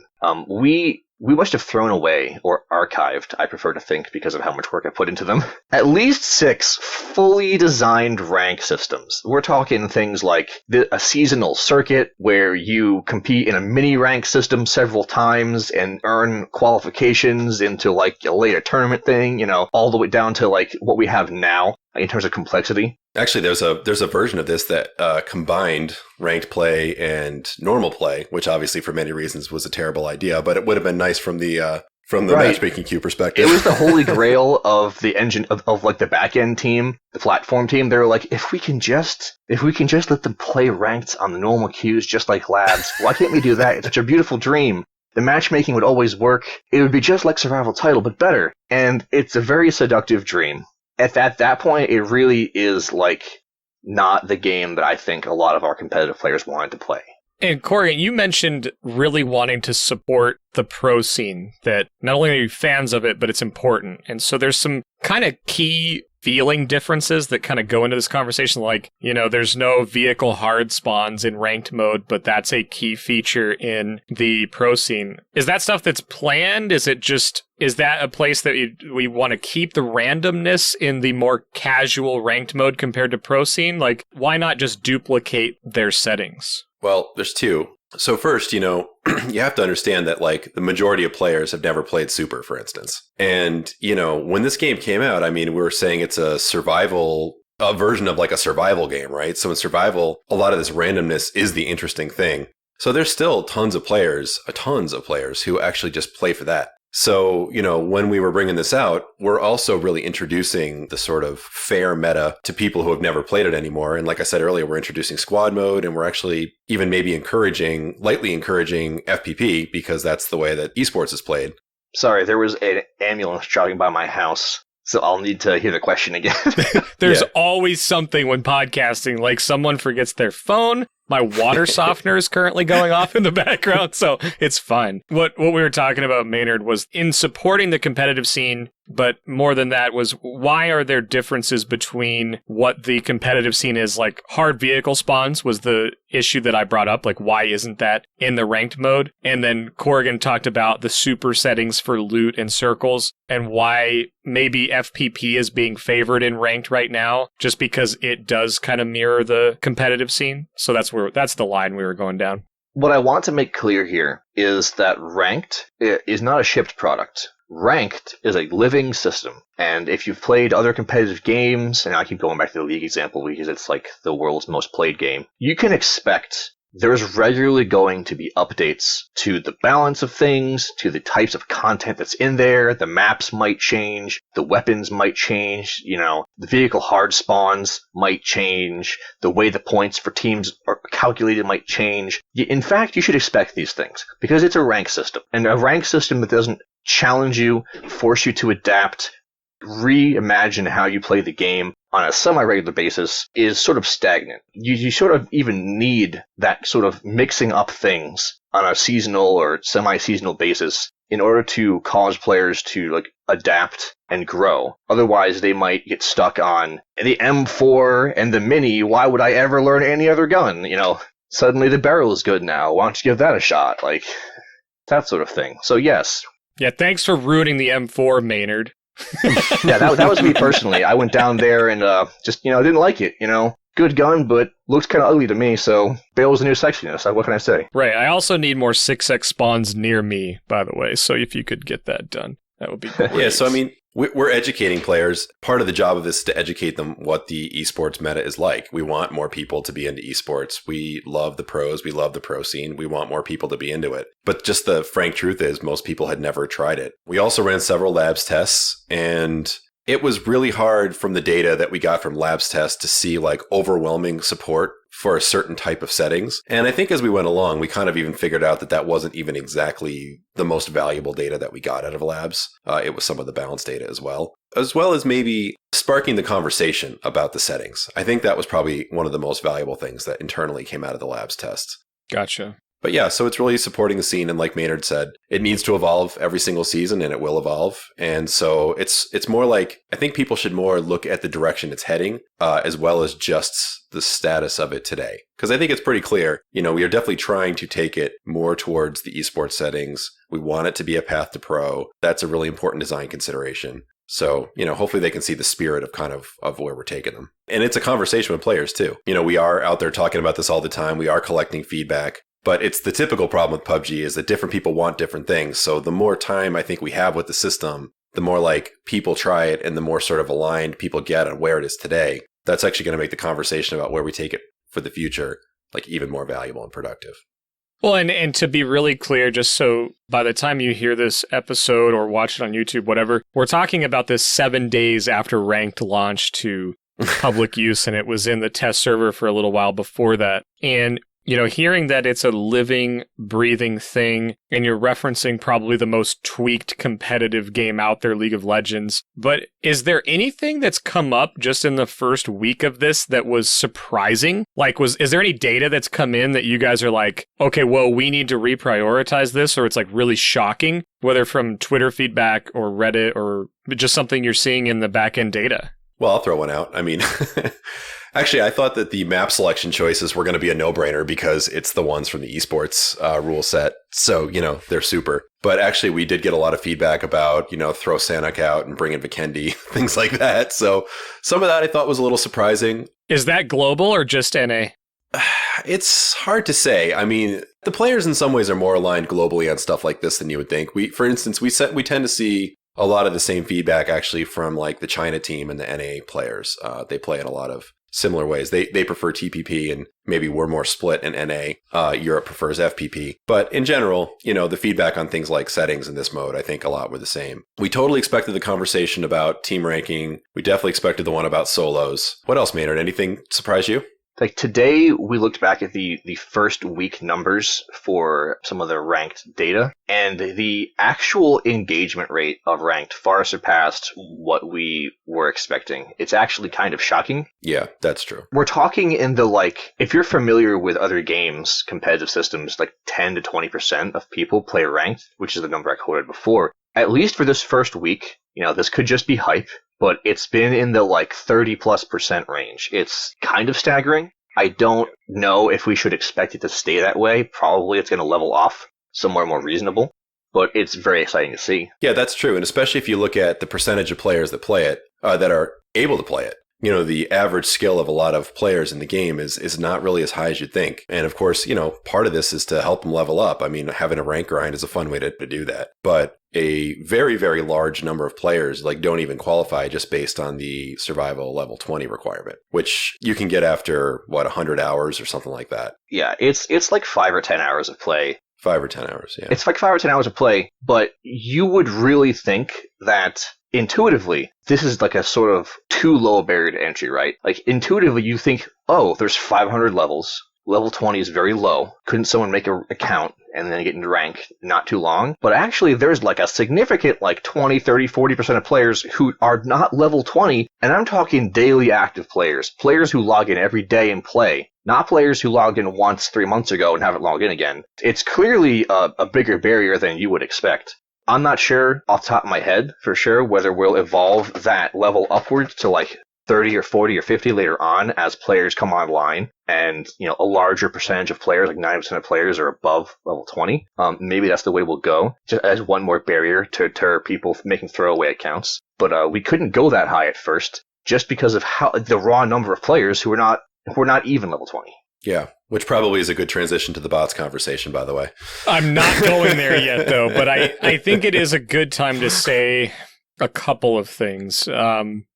S3: We must have thrown away, or archived, I prefer to think because of how much work I put into them, at least 6 fully designed rank systems. We're talking things like a seasonal circuit where you compete in a mini rank system several times and earn qualifications into like a later tournament thing, all the way down to like what we have now in terms of complexity.
S2: Actually, there's a version of this that combined ranked play and normal play, which obviously for many reasons was a terrible idea, but it would have been nice from the right. Matchmaking queue perspective.
S3: It was the holy grail of the engine of like the back end team, the platform team. They were like, if we can just let them play ranked on the normal queues just like labs, why can't we do that? It's such a beautiful dream. The matchmaking would always work. It would be just like Survival Title, but better. And it's a very seductive dream. At that point, it really is like not the game that I think a lot of our competitive players wanted to play.
S1: And Corrigan, you mentioned really wanting to support the pro scene, that not only are you fans of it, but it's important. And so there's some kind of key feeling differences that kind of go into this conversation. Like, there's no vehicle hard spawns in ranked mode, but that's a key feature in the pro scene. Is that stuff that's planned? Is that a place that we want to keep the randomness in the more casual ranked mode compared to pro scene? Like, why not just duplicate their settings?
S2: Well, there's 2. So first, you have to understand that like the majority of players have never played Super, for instance. And, when this game came out, I mean, we were saying it's a version of like a survival game, right? So in survival, a lot of this randomness is the interesting thing. So there's still tons of players who actually just play for that. So, when we were bringing this out, we're also really introducing the sort of fair meta to people who have never played it anymore. And like I said earlier, we're introducing squad mode, and we're actually even maybe lightly encouraging FPP because that's the way that esports is played.
S3: Sorry, there was an ambulance jogging by my house, so I'll need to hear the question again.
S1: There's always something when podcasting, like someone forgets their phone. My water softener is currently going off in the background, so it's fine. What we were talking about, Maynard, was in supporting the competitive scene, but more than that was why are there differences between what the competitive scene is? Like hard vehicle spawns was the issue that I brought up. Like, why isn't that in the ranked mode? And then Corrigan talked about the super settings for loot and circles and why maybe FPP is being favored in ranked right now, just because it does kind of mirror the competitive scene. So that's the line we were going down.
S3: What I want to make clear here is that ranked is not a shipped product. Ranked is a living system. And if you've played other competitive games, and I keep going back to the League example because it's like the world's most played game, you can expect there's regularly going to be updates to the balance of things, to the types of content that's in there. The maps might change, the weapons might change, the vehicle hard spawns might change, the way the points for teams are calculated might change. In fact, you should expect these things because it's a rank system. And a rank system that doesn't challenge you, force you to adapt, reimagine how you play the game on a semi-regular basis is sort of stagnant. You sort of even need that sort of mixing up things on a seasonal or semi-seasonal basis in order to cause players to like adapt and grow. Otherwise, they might get stuck on the M4 and the Mini. Why would I ever learn any other gun? Suddenly the barrel is good now. Why don't you give that a shot? Like, that sort of thing. So yes.
S1: Yeah, thanks for ruining the M4, Maynard.
S3: Yeah, that was me personally. I went down there and just didn't like it. Good gun, but looks kind of ugly to me. So Bale's the new sexiness. What can I say?
S1: Right. I also need more 6x spawns near me, by the way. So if you could get that done, that would be great.
S2: Yeah. So I mean, We're educating players. Part of the job of this is to educate them what the esports meta is like. We want more people to be into esports. We love the pros. We love the pro scene. We want more people to be into it. But just the frank truth is most people had never tried it. We also ran several labs tests, and it was really hard from the data that we got from labs tests to see like overwhelming support for a certain type of settings. And I think as we went along, we kind of even figured out that that wasn't even exactly the most valuable data that we got out of labs. It was some of the balance data as well as maybe sparking the conversation about the settings. I think that was probably one of the most valuable things that internally came out of the labs tests.
S1: Gotcha.
S2: But yeah, so it's really supporting the scene. And like Maynard said, it needs to evolve every single season and it will evolve. And so it's more like, I think people should more look at the direction it's heading, as well as just the status of it today. Because I think it's pretty clear, we are definitely trying to take it more towards the esports settings. We want it to be a path to pro. That's a really important design consideration. So, hopefully they can see the spirit of where we're taking them. And it's a conversation with players too. We are out there talking about this all the time. We are collecting feedback. But it's the typical problem with PUBG is that different people want different things. So the more time I think we have with the system, the more like people try it and the more sort of aligned people get on where it is today. That's actually going to make the conversation about where we take it for the future like even more valuable and productive.
S1: Well, and to be really clear, just so by the time you hear this episode or watch it on YouTube, whatever, we're talking about this 7 days after Ranked launched to public use, and it was in the test server for a little while before that. And hearing that it's a living, breathing thing, and you're referencing probably the most tweaked competitive game out there, League of Legends. But is there anything that's come up just in the first week of this that was surprising? Like, is there any data that's come in that you guys are like, okay, well, we need to reprioritize this, or it's like really shocking, whether from Twitter feedback or Reddit or just something you're seeing in the back-end data?
S2: Well, I'll throw one out. I mean, actually, I thought that the map selection choices were going to be a no-brainer because it's the ones from the esports rule set. So, they're super. But actually, we did get a lot of feedback about, throw Sanok out and bring in Vikendi, things like that. So some of that I thought was a little surprising.
S1: Is that global or just NA?
S2: It's hard to say. I mean, the players in some ways are more aligned globally on stuff like this than you would think. For instance, we tend to see a lot of the same feedback actually from like the China team and the NA players. They play in a lot of similar ways. They prefer TPP and maybe we're more split in NA. Europe prefers FPP. But in general, the feedback on things like settings in this mode, I think a lot were the same. We totally expected the conversation about team ranking. We definitely expected the one about solos. What else, Maynard? Anything surprise you?
S3: Like today, we looked back at the first week numbers for some of the ranked data, and the actual engagement rate of ranked far surpassed what we were expecting. It's actually kind of shocking.
S2: Yeah, that's true.
S3: We're talking in the if you're familiar with other games, competitive systems, 10 to 20% of people play ranked, which is the number I quoted before. At least for this first week, this could just be hype, but it's been in the 30+% range. It's kind of staggering. I don't know if we should expect it to stay that way. Probably it's going to level off somewhere more reasonable, but it's very exciting to see.
S2: Yeah, that's true. And especially if you look at the percentage of players that play it, that are able to play it. The average skill of a lot of players in the game is not really as high as you'd think. And of course, part of this is to help them level up. I mean, having a rank grind is a fun way to do that. But a very, very large number of players don't even qualify just based on the survival level 20 requirement, which you can get after 100 hours or something like that.
S3: Yeah, it's like 5 or 10 hours of play.
S2: 5 or 10 hours, yeah.
S3: It's like 5 or 10 hours of play, but you would really think that intuitively, this is a sort of too low a barrier to entry, right? Intuitively, you think, oh, there's 500 levels. Level 20 is very low. Couldn't someone make an account and then get into rank not too long? But actually, there's a significant 20, 30, 40% of players who are not level 20, and I'm talking daily active players who log in every day and play. Not players who logged in once 3 months ago and haven't logged in again. It's clearly a bigger barrier than you would expect. I'm not sure off the top of my head for sure whether we'll evolve that level upwards to 30 or 40 or 50 later on as players come online and, a larger percentage of players, 90% of players are above level 20. Maybe that's the way we'll go, just as one more barrier to deter people from making throwaway accounts. But we couldn't go that high at first just because of how the raw number of players who are not even level 20.
S2: Yeah, which probably is a good transition to the bots conversation, by the way.
S1: I'm not going there yet, though, but I think it is a good time to say a couple of things.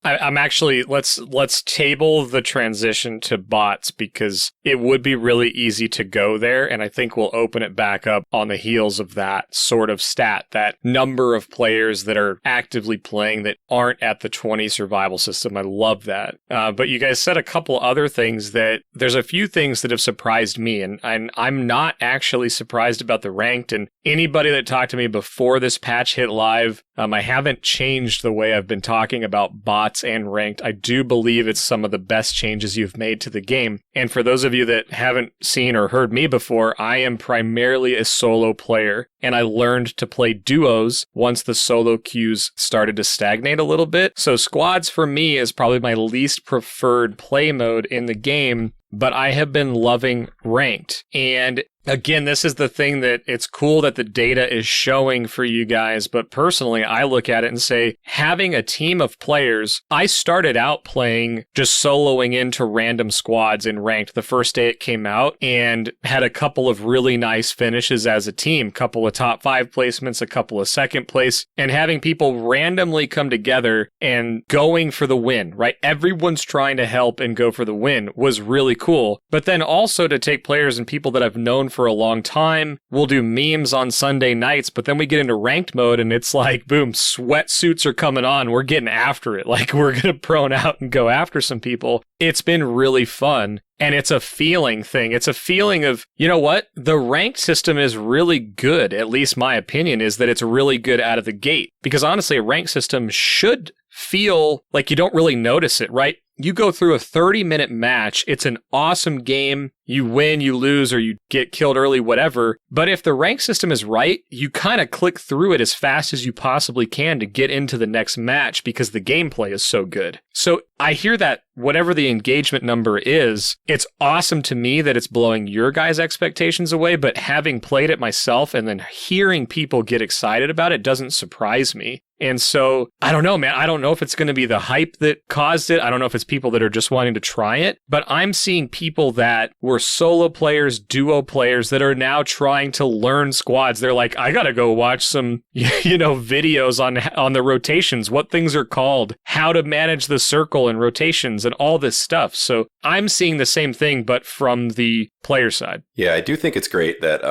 S1: I'm actually, let's table the transition to bots because it would be really easy to go there. And I think we'll open it back up on the heels of that sort of stat, that number of players that are actively playing that aren't at the 20 survival system. I love that. But you guys said a couple other things that there's a few things that have surprised me. And I'm not actually surprised about the ranked. And anybody that talked to me before this patch hit live, I haven't changed the way I've been talking about bots and ranked. I do believe it's some of the best changes you've made to the game. And for those of you that haven't seen or heard me before, I am primarily a solo player, and I learned to play duos once the solo queues started to stagnate a little bit. So squads for me is probably my least preferred play mode in the game, but I have been loving ranked. And again, this is the thing that it's cool that the data is showing for you guys, but personally, I look at it and say, having a team of players, I started out playing just soloing into random squads in ranked the first day it came out and had a couple of really nice finishes as a team, couple of top 5 placements, a couple of second place, and having people randomly come together and going for the win, right? Everyone's trying to help and go for the win was really cool. But then also to take players and people that I've known for a long time, we'll do memes on Sunday nights, but then we get into ranked mode and it's like, boom, sweatsuits are coming on. We're getting after it. Like we're going to prone out and go after some people. It's been really fun. And it's a feeling thing. It's a feeling of, you know what? The ranked system is really good. At least my opinion is that it's really good out of the gate. Because honestly, a ranked system should feel like you don't really notice it, right? You go through a 30-minute match. It's an awesome game. You win, you lose, or you get killed early, whatever. But if the rank system is right, you kind of click through it as fast as you possibly can to get into the next match because the gameplay is so good. So I hear that whatever the engagement number is, it's awesome to me that it's blowing your guys' expectations away, but having played it myself and then hearing people get excited about it doesn't surprise me. And so, I don't know, man. I don't know if it's going to be the hype that caused it. I don't know if it's people that are just wanting to try it. But I'm seeing people that were solo players, duo players that are now trying to learn squads. They're like, I got to go watch some, videos on the rotations, what things are called, how to manage the circle and rotations and all this stuff. So I'm seeing the same thing, but from the player side.
S2: Yeah, I do think it's great that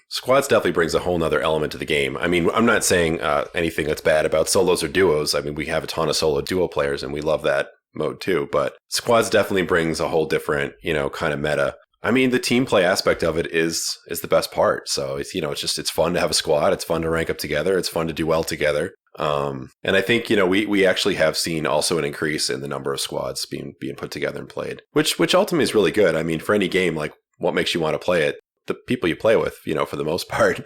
S2: squads definitely brings a whole nother element to the game. I mean, I'm not saying anything that's bad about solos or duos. I mean, we have a ton of solo duo players and we love that mode too, but squads definitely brings a whole different, kind of meta. I mean, the team play aspect of it is the best part. So it's fun to have a squad. It's fun to rank up together. It's fun to do well together. And I think, we actually have seen also an increase in the number of squads being put together and played, which ultimately is really good. I mean, for any game, like what makes you want to play it? The people you play with, for the most part.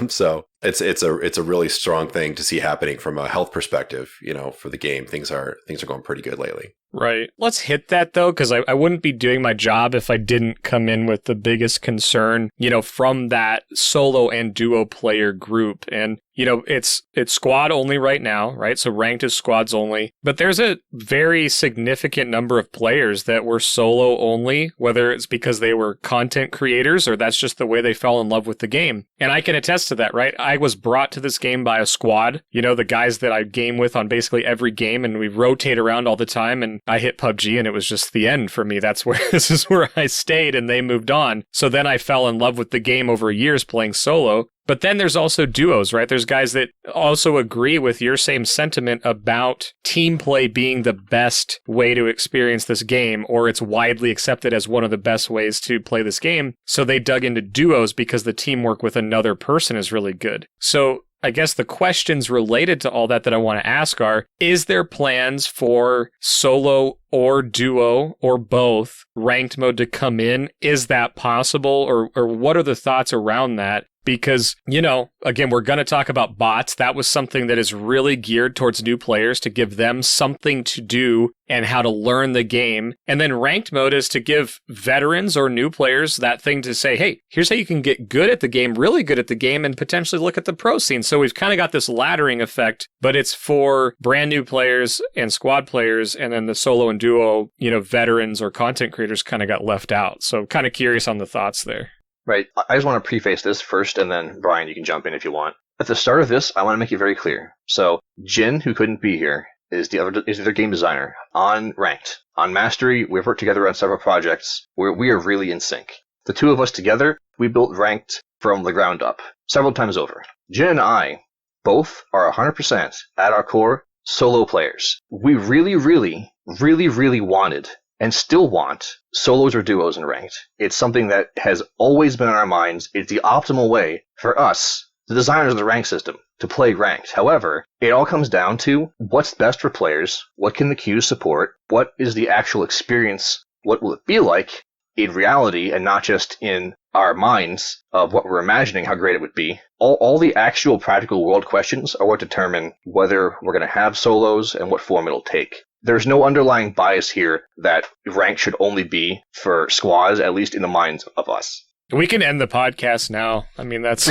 S2: So it's a really strong thing to see happening from a health perspective, for the game. Things are going pretty good lately.
S1: Right. Let's hit that though, because I wouldn't be doing my job if I didn't come in with the biggest concern, from that solo and duo player group. And, it's squad only right now, right? So ranked is squads only. But there's a very significant number of players that were solo only, whether it's because they were content creators or that's just the way they fell in love with the game. And I can attest to that, right? I was brought to this game by a squad, the guys that I game with on basically every game, and we rotate around all the time. And I hit PUBG and it was just the end for me. This is where I stayed and they moved on. So then I fell in love with the game over years playing solo. But then there's also duos, right? There's guys that also agree with your same sentiment about team play being the best way to experience this game, or it's widely accepted as one of the best ways to play this game. So they dug into duos because the teamwork with another person is really good. So I guess the questions related to all that I want to ask are, is there plans for solo or duo or both ranked mode to come in? Is that possible? Or what are the thoughts around that? Because, again, we're going to talk about bots. That was something that is really geared towards new players to give them something to do and how to learn the game. And then ranked mode is to give veterans or new players that thing to say, hey, here's how you can get good at the game, really good at the game, and potentially look at the pro scene. So we've kind of got this laddering effect, but it's for brand new players and squad players, and then the solo and duo, veterans or content creators kind of got left out. So kind of curious on the thoughts there.
S3: Right. I just want to preface this first, and then Brian, you can jump in if you want. At the start of this, I want to make it very clear. So, Jin, who couldn't be here, is the other game designer on Ranked. On Mastery, we've worked together on several projects where we are really in sync. The two of us together, we built Ranked from the ground up, several times over. Jin and I both are 100% at our core solo players. We really, really, really, really wanted and still want solos or duos in Ranked. It's something that has always been on our minds. It's the optimal way for us, the designers of the rank system, to play Ranked. However, it all comes down to what's best for players, what can the queues support, what is the actual experience, what will it be like in reality and not just in our minds of what we're imagining how great it would be. All the actual practical world questions are what determine whether we're going to have solos and what form it'll take. There's no underlying bias here that Ranked should only be for squads, at least in the minds of us.
S1: We can end the podcast now. I mean, that's...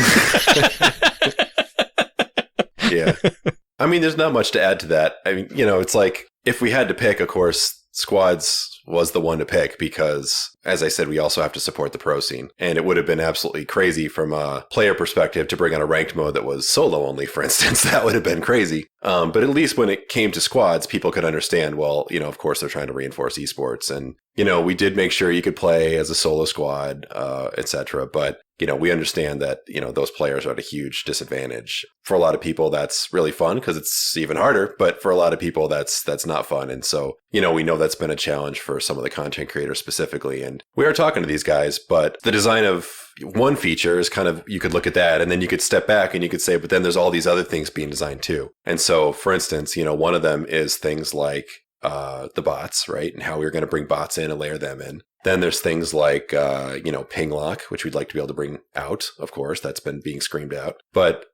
S2: Yeah. I mean, there's not much to add to that. I mean, it's like, if we had to pick, of course, squads was the one to pick because, as I said, we also have to support the pro scene. And it would have been absolutely crazy from a player perspective to bring on a ranked mode that was solo only, for instance. That would have been crazy. But at least when it came to squads, people could understand, well, of course they're trying to reinforce esports. And, we did make sure you could play as a solo squad, etc. But, we understand that, those players are at a huge disadvantage. For a lot of people, that's really fun because it's even harder. But for a lot of people, that's not fun. And so, we know that's been a challenge for some of the content creators specifically. And we are talking to these guys, but the design of one feature is kind of, you could look at that and then you could step back and you could say, but then there's all these other things being designed too. And so, for instance, one of them is things like the bots, right? And how we're going to bring bots in and layer them in. Then there's things like, ping lock, which we'd like to be able to bring out. Of course, that's been being screamed out. But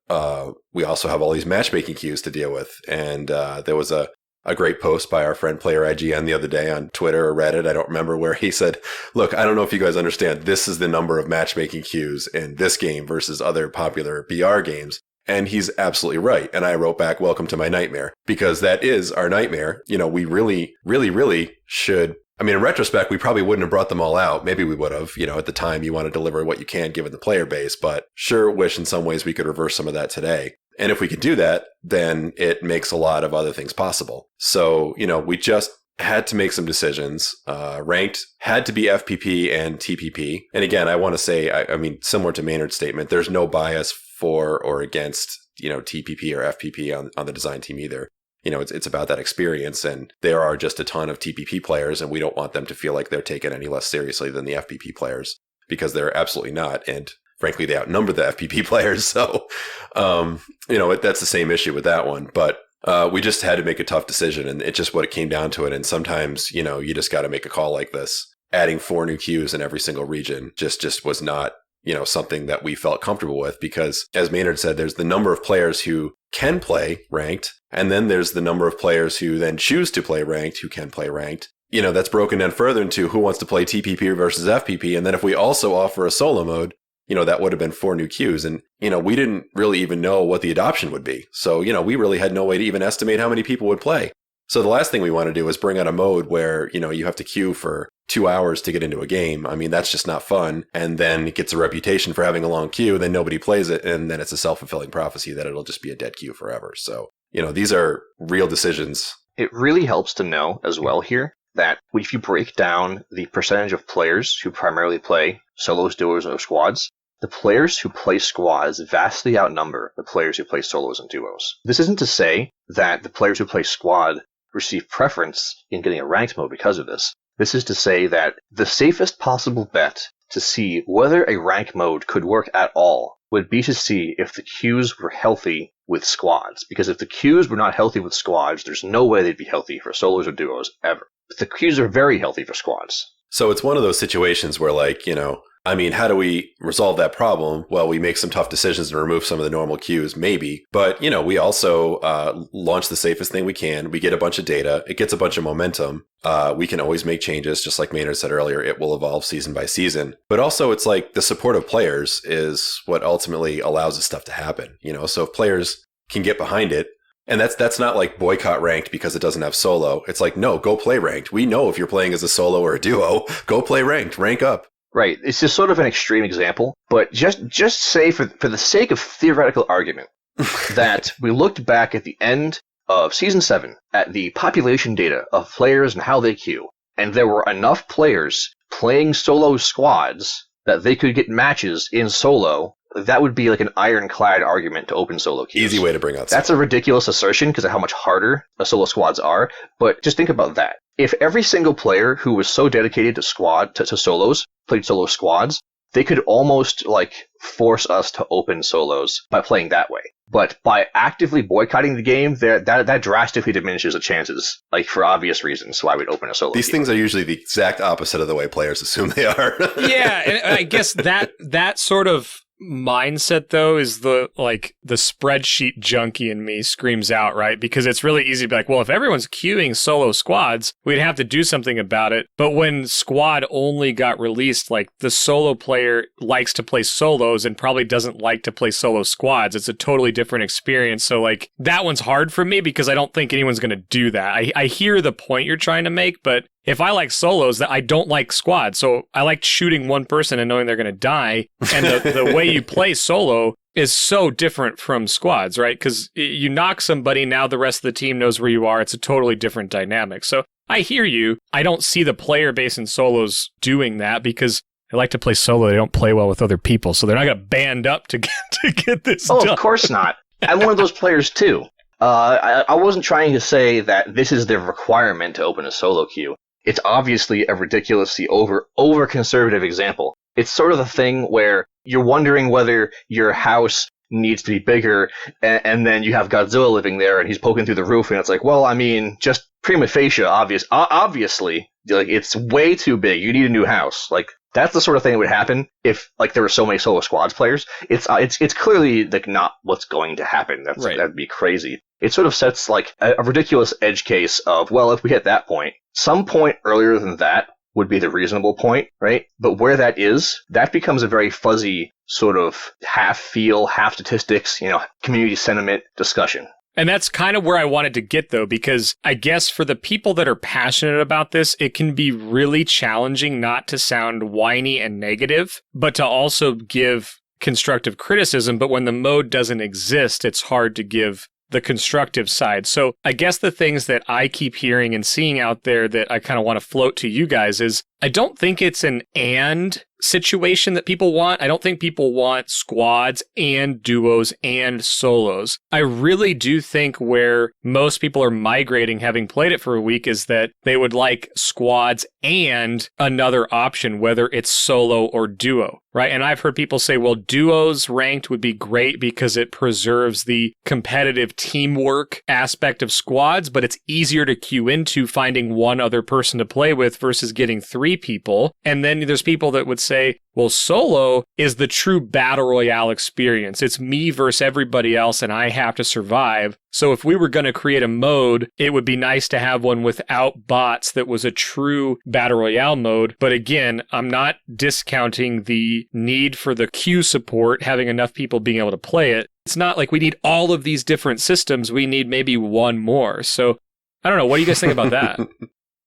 S2: we also have all these matchmaking queues to deal with. And there was a great post by our friend Player IGN the other day on Twitter or Reddit. I don't remember where he said, look, I don't know if you guys understand. This is the number of matchmaking queues in this game versus other popular BR games. And he's absolutely right. And I wrote back, welcome to my nightmare, because that is our nightmare. We really, really, really should. I mean, in retrospect, we probably wouldn't have brought them all out. Maybe we would have, at the time you want to deliver what you can given the player base, but sure wish in some ways we could reverse some of that today. And if we could do that, then it makes a lot of other things possible. So, we just had to make some decisions. Ranked had to be FPP and TPP. And again, I want to say, I mean, similar to Maynard's statement, there's no bias for or against, TPP or FPP on the design team either. It's about that experience, and there are just a ton of TPP players, and we don't want them to feel like they're taken any less seriously than the FPP players, because they're absolutely not. And frankly, they outnumber the FPP players. So, that's the same issue with that one. But we just had to make a tough decision, and it's just what it came down to it. And sometimes, you just got to make a call like this. Adding 4 new queues in every single region just was not, something that we felt comfortable with, because as Maynard said, there's the number of players who can play ranked, and then there's the number of players who then choose to play ranked who can play ranked. That's broken down further into who wants to play TPP versus FPP. And then if we also offer a solo mode, that would have been 4 new queues. And, we didn't really even know what the adoption would be. So, we really had no way to even estimate how many people would play. So the last thing we want to do is bring out a mode where, you have to queue for 2 hours to get into a game. I mean, that's just not fun. And then it gets a reputation for having a long queue, then nobody plays it, and then it's a self-fulfilling prophecy that it'll just be a dead queue forever. So, these are real decisions.
S3: It really helps to know as well here that if you break down the percentage of players who primarily play solos, duos, or squads, the players who play squads vastly outnumber the players who play solos and duos. This isn't to say that the players who play squad receive preference in getting a ranked mode because of this. This is to say that the safest possible bet to see whether a rank mode could work at all would be to see if the queues were healthy with squads. Because if the queues were not healthy with squads, there's no way they'd be healthy for solos or duos ever. But the queues are very healthy for squads.
S2: So it's one of those situations where, how do we resolve that problem? Well, we make some tough decisions and remove some of the normal queues, maybe. But, we also launch the safest thing we can. We get a bunch of data. It gets a bunch of momentum. We can always make changes. Just like Maynard said earlier, it will evolve season by season. But also, it's like the support of players is what ultimately allows this stuff to happen. So if players can get behind it, and that's not like boycott ranked because it doesn't have solo. It's like, no, go play ranked. We know if you're playing as a solo or a duo, go play ranked, rank up.
S3: Right. It's just sort of an extreme example, but just say for the sake of theoretical argument, that we looked back at the end of Season 7 at the population data of players and how they queue, and there were enough players playing solo squads that they could get matches in solo. That would be like an ironclad argument to open solo queues.
S2: Easy way to bring out.
S3: That's a ridiculous assertion because of how much harder solo squads are, but just think about that. If every single player who was so dedicated to solos played solo squads, they could almost force us to open solos by playing that way. But by actively boycotting the game, that drastically diminishes the chances, for obvious reasons, why we'd open a solo
S2: These
S3: queue.
S2: things are usually the exact opposite of the way players assume they are.
S1: Yeah, and I guess that sort of mindset, though, is the spreadsheet junkie in me screams out, right? Because it's really easy to be like, well, if everyone's queuing solo squads, we'd have to do something about it. But when squad only got released, the solo player likes to play solos and probably doesn't like to play solo squads. It's a totally different experience. So that one's hard for me because I don't think anyone's going to do that. I hear the point you're trying to make, but if I like solos, that I don't like squads. So I like shooting one person and knowing they're going to die. And the way you play solo is so different from squads, right? Because you knock somebody, now the rest of the team knows where you are. It's a totally different dynamic. So I hear you. I don't see the player base in solos doing that because they like to play solo. They don't play well with other people. So they're not going to band up to get this done.
S3: Oh, of course not. I'm one of those players too. I wasn't trying to say that this is the requirement to open a solo queue. It's obviously a ridiculously over-conservative example. It's sort of the thing where you're wondering whether your house needs to be bigger, and then you have Godzilla living there, and he's poking through the roof, and it's like, well, I mean, just prima facie, obviously, it's way too big. You need a new house. That's the sort of thing that would happen if there were so many solo squads players. It's clearly not what's going to happen.
S1: Right.
S3: That'd be crazy. It sort of sets a ridiculous edge case of, well, if we hit that point, some point earlier than that would be the reasonable point, right? But where that is, that becomes a very fuzzy sort of half feel, half statistics, community sentiment discussion.
S1: And that's kind of where I wanted to get, though, because I guess for the people that are passionate about this, it can be really challenging not to sound whiny and negative, but to also give constructive criticism. But when the mode doesn't exist, it's hard to give the constructive side. So I guess the things that I keep hearing and seeing out there that I kind of want to float to you guys is I don't think it's an and situation that people want. I don't think people want squads and duos and solos. I really do think where most people are migrating, having played it for a week, is that they would like squads and another option, whether it's solo or duo, right? And I've heard people say, well, duos ranked would be great because it preserves the competitive teamwork aspect of squads, but it's easier to queue into finding one other person to play with versus getting 3 people. And then there's people that would say, well, solo is the true battle royale experience. It's me versus everybody else, and I have to survive. So if we were going to create a mode, it would be nice to have one without bots that was a true battle royale mode. But again, I'm not discounting the need for the queue support, having enough people being able to play it. It's not like we need all of these different systems. We need maybe one more. So I don't know. What do you guys think about that?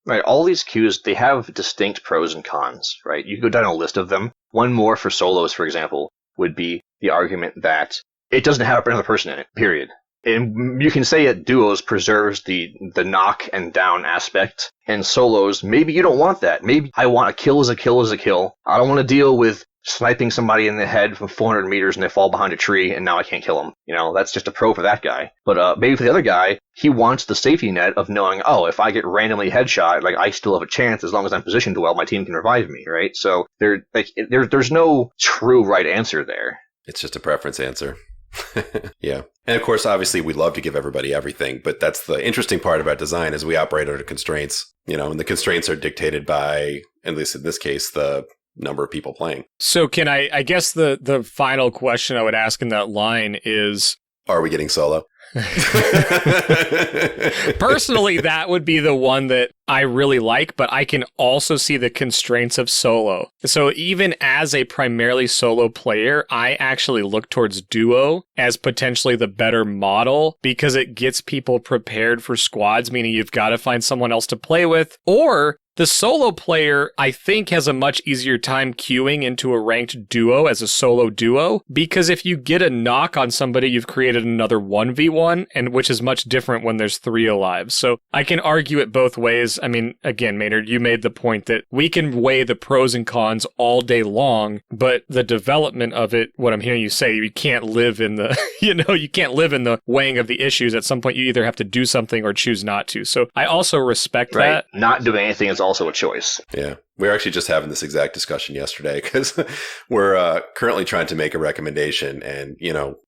S3: Right, all these queues, they have distinct pros and cons, right? You go down a list of them. One more for solos, for example, would be the argument that it doesn't have another person in it, period. And you can say that duos preserves the knock and down aspect, and solos, maybe you don't want that. Maybe I want a kill is a kill is a kill. I don't want to deal with sniping somebody in the head from 400 meters and they fall behind a tree and now I can't kill them. That's just a pro for that guy. But maybe for the other guy, he wants the safety net of knowing, oh, if I get randomly headshot, I still have a chance as long as I'm positioned well, my team can revive me, right? So there's no true right answer there.
S2: It's just a preference answer. Yeah. And of course, obviously, we love to give everybody everything, but that's the interesting part about design is we operate under constraints, and the constraints are dictated by, at least in this case, the number of people playing.
S1: So can I guess the final question I would ask in that line is,
S2: are we getting solo?
S1: Personally, that would be the one that I really like, but I can also see the constraints of solo. So even as a primarily solo player, I actually look towards duo as potentially the better model because it gets people prepared for squads, meaning you've got to find someone else to play with, or The solo player, I think, has a much easier time queuing into a ranked duo as a solo duo, because if you get a knock on somebody, you've created another 1v1, and which is much different when there's 3 alive. So I can argue it both ways. I mean, again, Maynard, you made the point that we can weigh the pros and cons all day long, but the development of it, what I'm hearing you say, you can't live in the, you can't live in the weighing of the issues. At some point, you either have to do something or choose not to. So I also respect that.
S3: Not doing anything is also a choice.
S2: Yeah. We were actually just having this exact discussion yesterday because we're currently trying to make a recommendation and,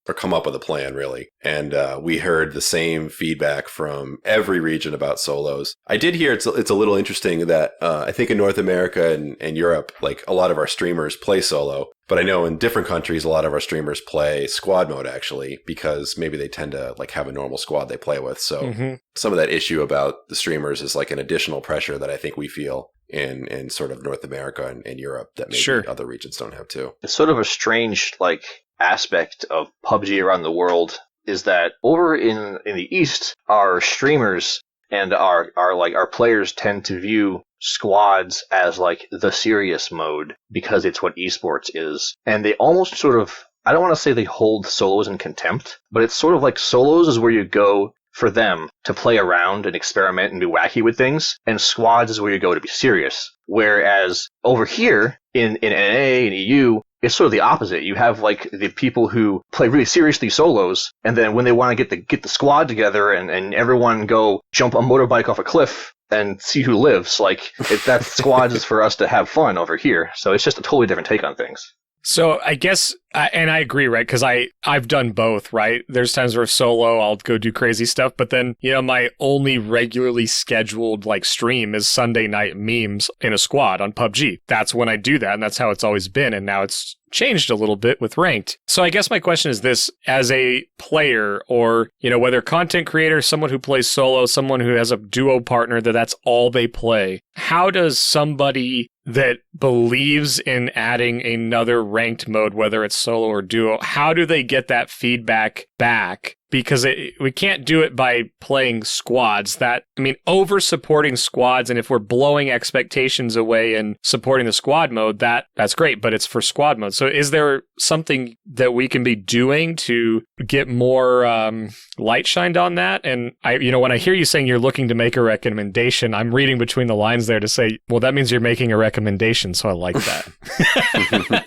S2: or come up with a plan, really. And we heard the same feedback from every region about solos. I did hear it's a little interesting that I think in North America and Europe, like a lot of our streamers play solo. But I know in different countries, a lot of our streamers play squad mode, actually, because maybe they tend to like have a normal squad they play with. So some of that issue about the streamers is like an additional pressure that I think we feel in sort of North America and Europe that maybe other regions don't have too.
S3: It's sort of a strange aspect of PUBG around the world is that over in the East, our streamers and our players tend to view squads as the serious mode because it's what esports is. And they almost sort of, I don't want to say they hold solos in contempt, but it's sort of like solos is where you go for them to play around and experiment and be wacky with things, and squads is where you go to be serious. Whereas over here in NA and EU, it's sort of the opposite. You have the people who play really seriously solos, and then when they want to get the squad together and everyone go jump a motorbike off a cliff and see who lives, that squads is for us to have fun over here. So it's just a totally different take on things.
S1: So I guess, and I agree, right? Because I've done both, right? There's times where solo, I'll go do crazy stuff. But then, my only regularly scheduled stream is Sunday night memes in a squad on PUBG. That's when I do that. And that's how it's always been. And now it's changed a little bit with ranked. So I guess my question is this: as a player, or, whether content creator, someone who plays solo, someone who has a duo partner that's all they play, how does somebody that believes in adding another ranked mode, whether it's solo or duo, how do they get that feedback back? Because we can't do it by playing squads. Over supporting squads, and if we're blowing expectations away and supporting the squad mode, that's great, but it's for squad mode. So is there something that we can be doing to get more light shined on that? And when I hear you saying you're looking to make a recommendation, I'm reading between the lines there to say, well, that means you're making a recommendation, so I like that.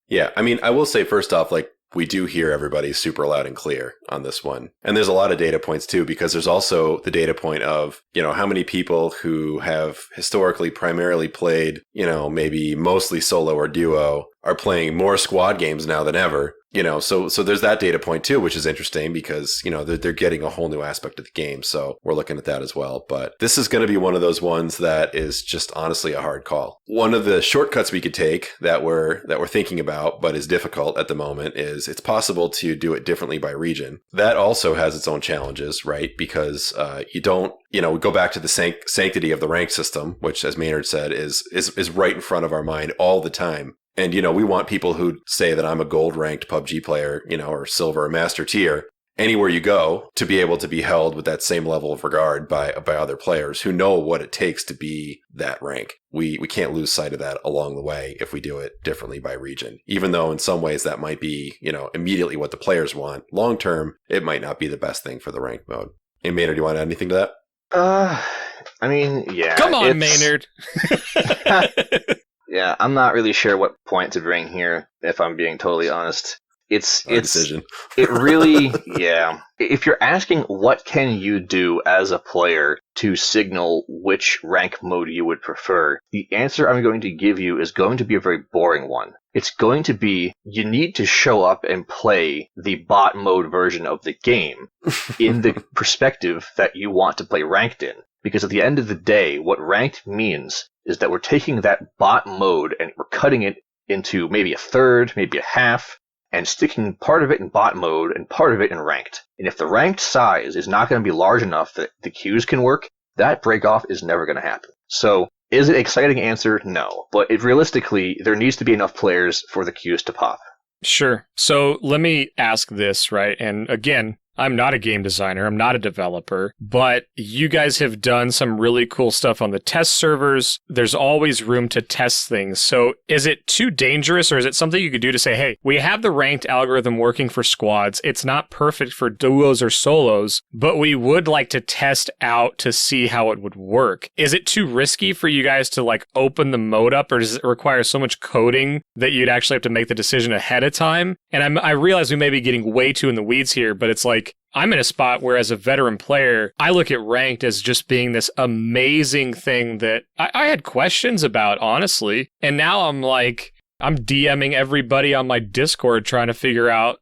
S2: Yeah, I will say first off, we do hear everybody super loud and clear on this one. And there's a lot of data points too, because there's also the data point of, how many people who have historically primarily played, maybe mostly solo or duo are playing more squad games now than ever. So there's that data point too, which is interesting because, they're getting a whole new aspect of the game. So we're looking at that as well. But this is going to be one of those ones that is just honestly a hard call. One of the shortcuts we could take that we're thinking about, but is difficult at the moment, is it's possible to do it differently by region. That also has its own challenges, right? Because you don't, we go back to the sanctity of the rank system, which, as Maynard said, is right in front of our mind all the time. And, we want people who say that I'm a gold ranked PUBG player, or silver or master tier, anywhere you go, to be able to be held with that same level of regard by other players who know what it takes to be that rank. We can't lose sight of that along the way if we do it differently by region, even though in some ways that might be, immediately what the players want. Long term, it might not be the best thing for the ranked mode. And Maynard, do you want to add anything to that?
S3: Yeah.
S1: Come on, Maynard.
S3: Yeah, I'm not really sure what point to bring here, if I'm being totally honest. It's
S2: decision.
S3: It really, yeah. If you're asking what can you do as a player to signal which rank mode you would prefer, the answer I'm going to give you is going to be a very boring one. It's going to be, you need to show up and play the bot mode version of the game in the perspective that you want to play ranked in. Because at the end of the day, what ranked means is that we're taking that bot mode and we're cutting it into maybe a third, maybe a half, and sticking part of it in bot mode and part of it in ranked. And if the ranked size is not going to be large enough that the queues can work, that break-off is never going to happen. So, is it an exciting answer? No. But realistically, there needs to be enough players for the queues to pop.
S1: Sure. So let me ask this, right? And again, I'm not a game designer, I'm not a developer, but you guys have done some really cool stuff on the test servers. There's always room to test things. So is it too dangerous, or is it something you could do to say, hey, we have the ranked algorithm working for squads. It's not perfect for duos or solos, but we would like to test out to see how it would work. Is it too risky for you guys to like open the mode up, or does it require so much coding that you'd actually have to make the decision ahead of time? And I realize we may be getting way too in the weeds here, but it's like, I'm in a spot where as a veteran player, I look at ranked as just being this amazing thing that I had questions about, honestly. And now I'm like, I'm DMing everybody on my Discord trying to figure out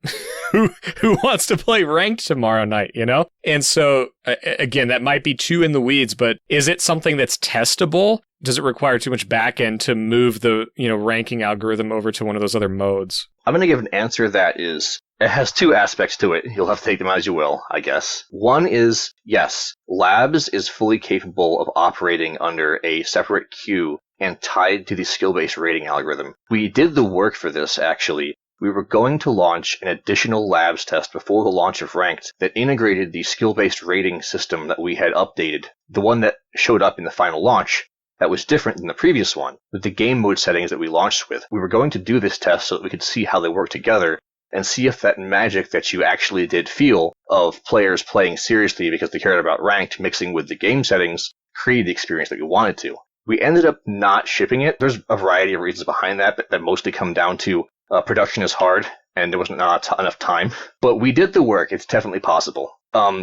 S1: who wants to play ranked tomorrow night, you know? And so, again, that might be too in the weeds, but is it something that's testable? Does it require too much backend to move the, ranking algorithm over to one of those other modes?
S3: I'm going to give an answer that it has two aspects to it. You'll have to take them as you will, I guess. One is, yes, Labs is fully capable of operating under a separate queue and tied to the skill-based rating algorithm. We did the work for this, actually. We were going to launch an additional Labs test before the launch of Ranked that integrated the skill-based rating system that we had updated, the one that showed up in the final launch. That was different than the previous one, with the game mode settings that we launched with. We were going to do this test so that we could see how they work together and see if that magic that you actually did feel of players playing seriously because they cared about ranked mixing with the game settings created the experience that we wanted to. We ended up not shipping it. There's a variety of reasons behind that mostly come down to production is hard and there wasn't enough time. But we did the work. It's definitely possible.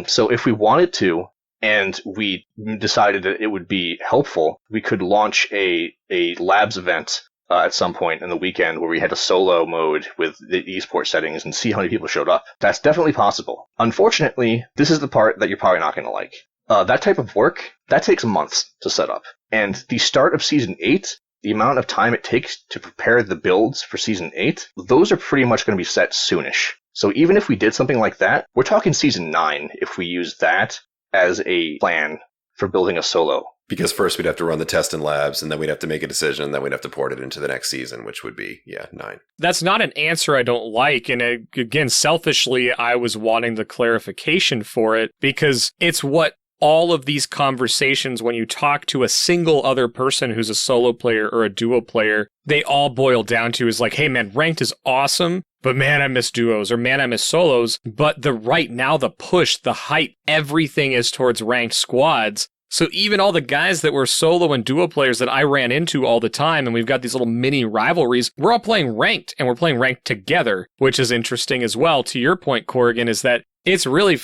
S3: So if we wanted to, and we decided that it would be helpful, we could launch a labs event at some point in the weekend where we had a solo mode with the esports settings and see how many people showed up. That's definitely possible. Unfortunately, this is the part that you're probably not going to like. That type of work, that takes months to set up. And the start of Season 8, the amount of time it takes to prepare the builds for Season 8, those are pretty much going to be set soonish. So even if we did something like that, we're talking Season 9 if we use that as a plan for building a solo.
S2: Because first we'd have to run the test in labs, and then we'd have to make a decision, then we'd have to port it into the next season, which would be, 9.
S1: That's not an answer I don't like. And again, selfishly, I was wanting the clarification for it because it's what all of these conversations, when you talk to a single other person who's a solo player or a duo player, they all boil down to is like, hey man, ranked is awesome, but man, I miss duos, or man, I miss solos. But right now, the push, the hype, everything is towards ranked squads. So even all the guys that were solo and duo players that I ran into all the time, and we've got these little mini rivalries, we're all playing ranked, and we're playing ranked together, which is interesting as well. To your point, Corrigan, is that it's really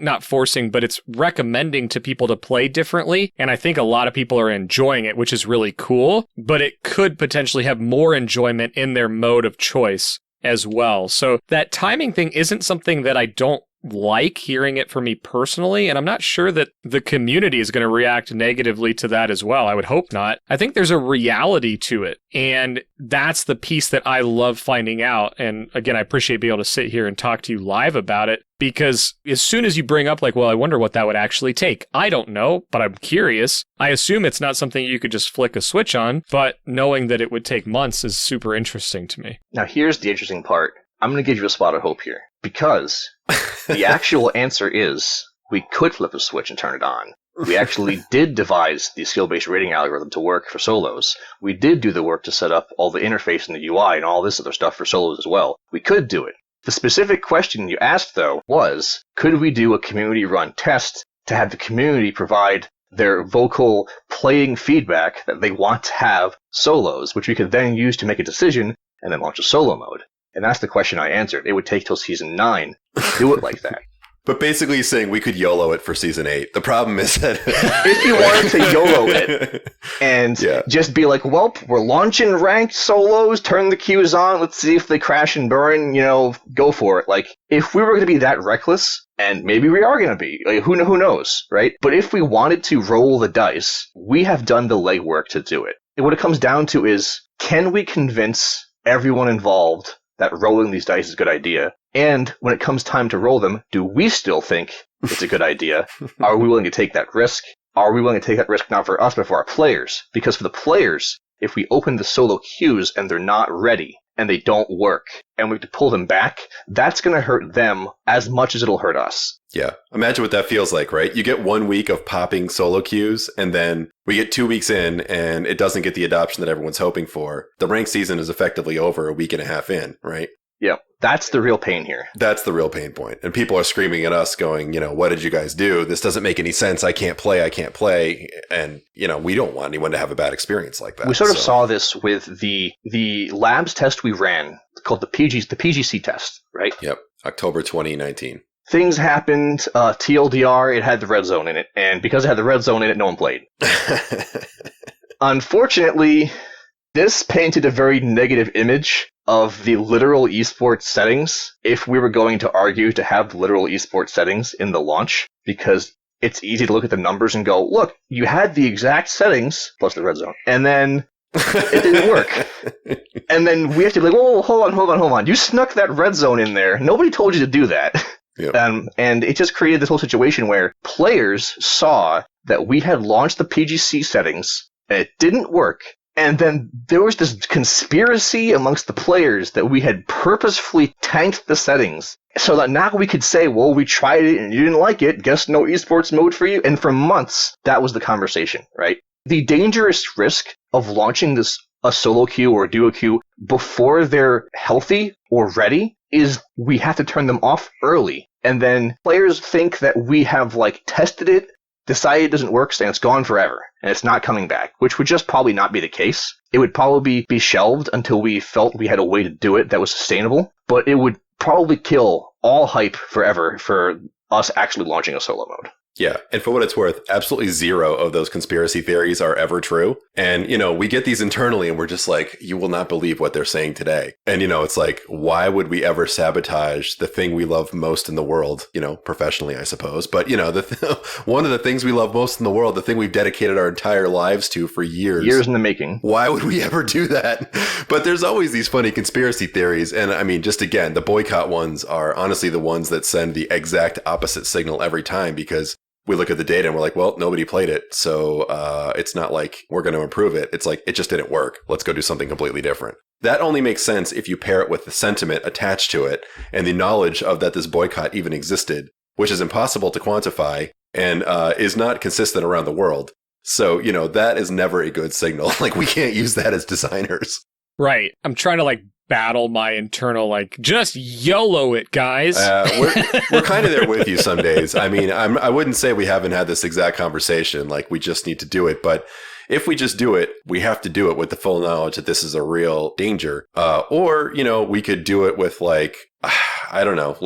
S1: not forcing, but it's recommending to people to play differently. And I think a lot of people are enjoying it, which is really cool, but it could potentially have more enjoyment in their mode of choice as well. So that timing thing isn't something that I don't like hearing it for me personally, and I'm not sure that the community is going to react negatively to that as well. I would hope not. I think there's a reality to it, and that's the piece that I love finding out. And again, I appreciate being able to sit here and talk to you live about it, because as soon as you bring up like, well, I wonder what that would actually take. I don't know, but I'm curious. I assume it's not something you could just flick a switch on, but knowing that it would take months is super interesting to me.
S3: Now, here's the interesting part. I'm going to give you a spot of hope here, because the actual answer is we could flip a switch and turn it on. We actually did devise the skill-based rating algorithm to work for solos. We did do the work to set up all the interface and the UI and all this other stuff for solos as well. We could do it. The specific question you asked, though, was, could we do a community-run test to have the community provide their vocal playing feedback that they want to have solos, which we could then use to make a decision and then launch a solo mode? And that's the question I answered. It would take till Season 9 to do it like that.
S2: But basically he's saying we could YOLO it for Season 8. The problem is that
S3: if you wanted to YOLO it and just be like, well, we're launching ranked solos, turn the queues on, let's see if they crash and burn, go for it. Like, if we were going to be that reckless, and maybe we are going to be, like, who knows, right? But if we wanted to roll the dice, we have done the legwork to do it. And what it comes down to is, can we convince everyone involved that rolling these dice is a good idea? And when it comes time to roll them, do we still think it's a good idea? Are we willing to take that risk? Are we willing to take that risk not for us, but for our players? Because for the players, if we open the solo queues and they're not ready, and they don't work, and we have to pull them back, that's going to hurt them as much as it'll hurt us.
S2: Yeah. Imagine what that feels like, right? You get 1 week of popping solo queues, and then we get 2 weeks in, and it doesn't get the adoption that everyone's hoping for. The ranked season is effectively over a week and a half in, right?
S3: Yeah, that's the real pain here.
S2: That's the real pain point. And people are screaming at us going, what did you guys do? This doesn't make any sense. I can't play. And, we don't want anyone to have a bad experience like that.
S3: We sort of saw this with the labs test we ran called the PGC test, right?
S2: Yep. October 2019.
S3: Things happened. TLDR, it had the red zone in it. And because it had the red zone in it, no one played. Unfortunately, this painted a very negative image of the literal esports settings if we were going to argue to have the literal esports settings in the launch, because it's easy to look at the numbers and go, look, you had the exact settings plus the red zone, and then it didn't work. And then we have to be like, whoa, hold on. You snuck that red zone in there. Nobody told you to do that.
S2: Yep.
S3: And it just created this whole situation where players saw that we had launched the PGC settings and it didn't work. And then there was this conspiracy amongst the players that we had purposefully tanked the settings so that now we could say, well, we tried it and you didn't like it. Guess no esports mode for you. And for months, that was the conversation, right? The dangerous risk of launching a solo queue or a duo queue before they're healthy or ready is we have to turn them off early. And then players think that we have tested it, decided it doesn't work, saying it's gone forever, and it's not coming back, which would just probably not be the case. It would probably be shelved until we felt we had a way to do it that was sustainable, but it would probably kill all hype forever for us actually launching a solo mode.
S2: Yeah. And for what it's worth, absolutely zero of those conspiracy theories are ever true. And, we get these internally and we're just like, you will not believe what they're saying today. And, it's like, why would we ever sabotage the thing we love most in the world, professionally, I suppose. But, one of the things we love most in the world, the thing we've dedicated our entire lives to for years.
S3: Years in the making.
S2: Why would we ever do that? But there's always these funny conspiracy theories. And I mean, just again, the boycott ones are honestly the ones that send the exact opposite signal every time, because we look at the data and we're like, well, nobody played it. So it's not like we're going to improve it. It's like, it just didn't work. Let's go do something completely different. That only makes sense if you pair it with the sentiment attached to it and the knowledge of that this boycott even existed, which is impossible to quantify and is not consistent around the world. So, that is never a good signal. We can't use that as designers.
S1: Right. I'm trying to battle my internal, just YOLO it, guys.
S2: We're kind of there with you some days. I mean, I wouldn't say we haven't had this exact conversation, we just need to do it. But if we just do it, we have to do it with the full knowledge that this is a real danger. Or, we could do it with I don't know,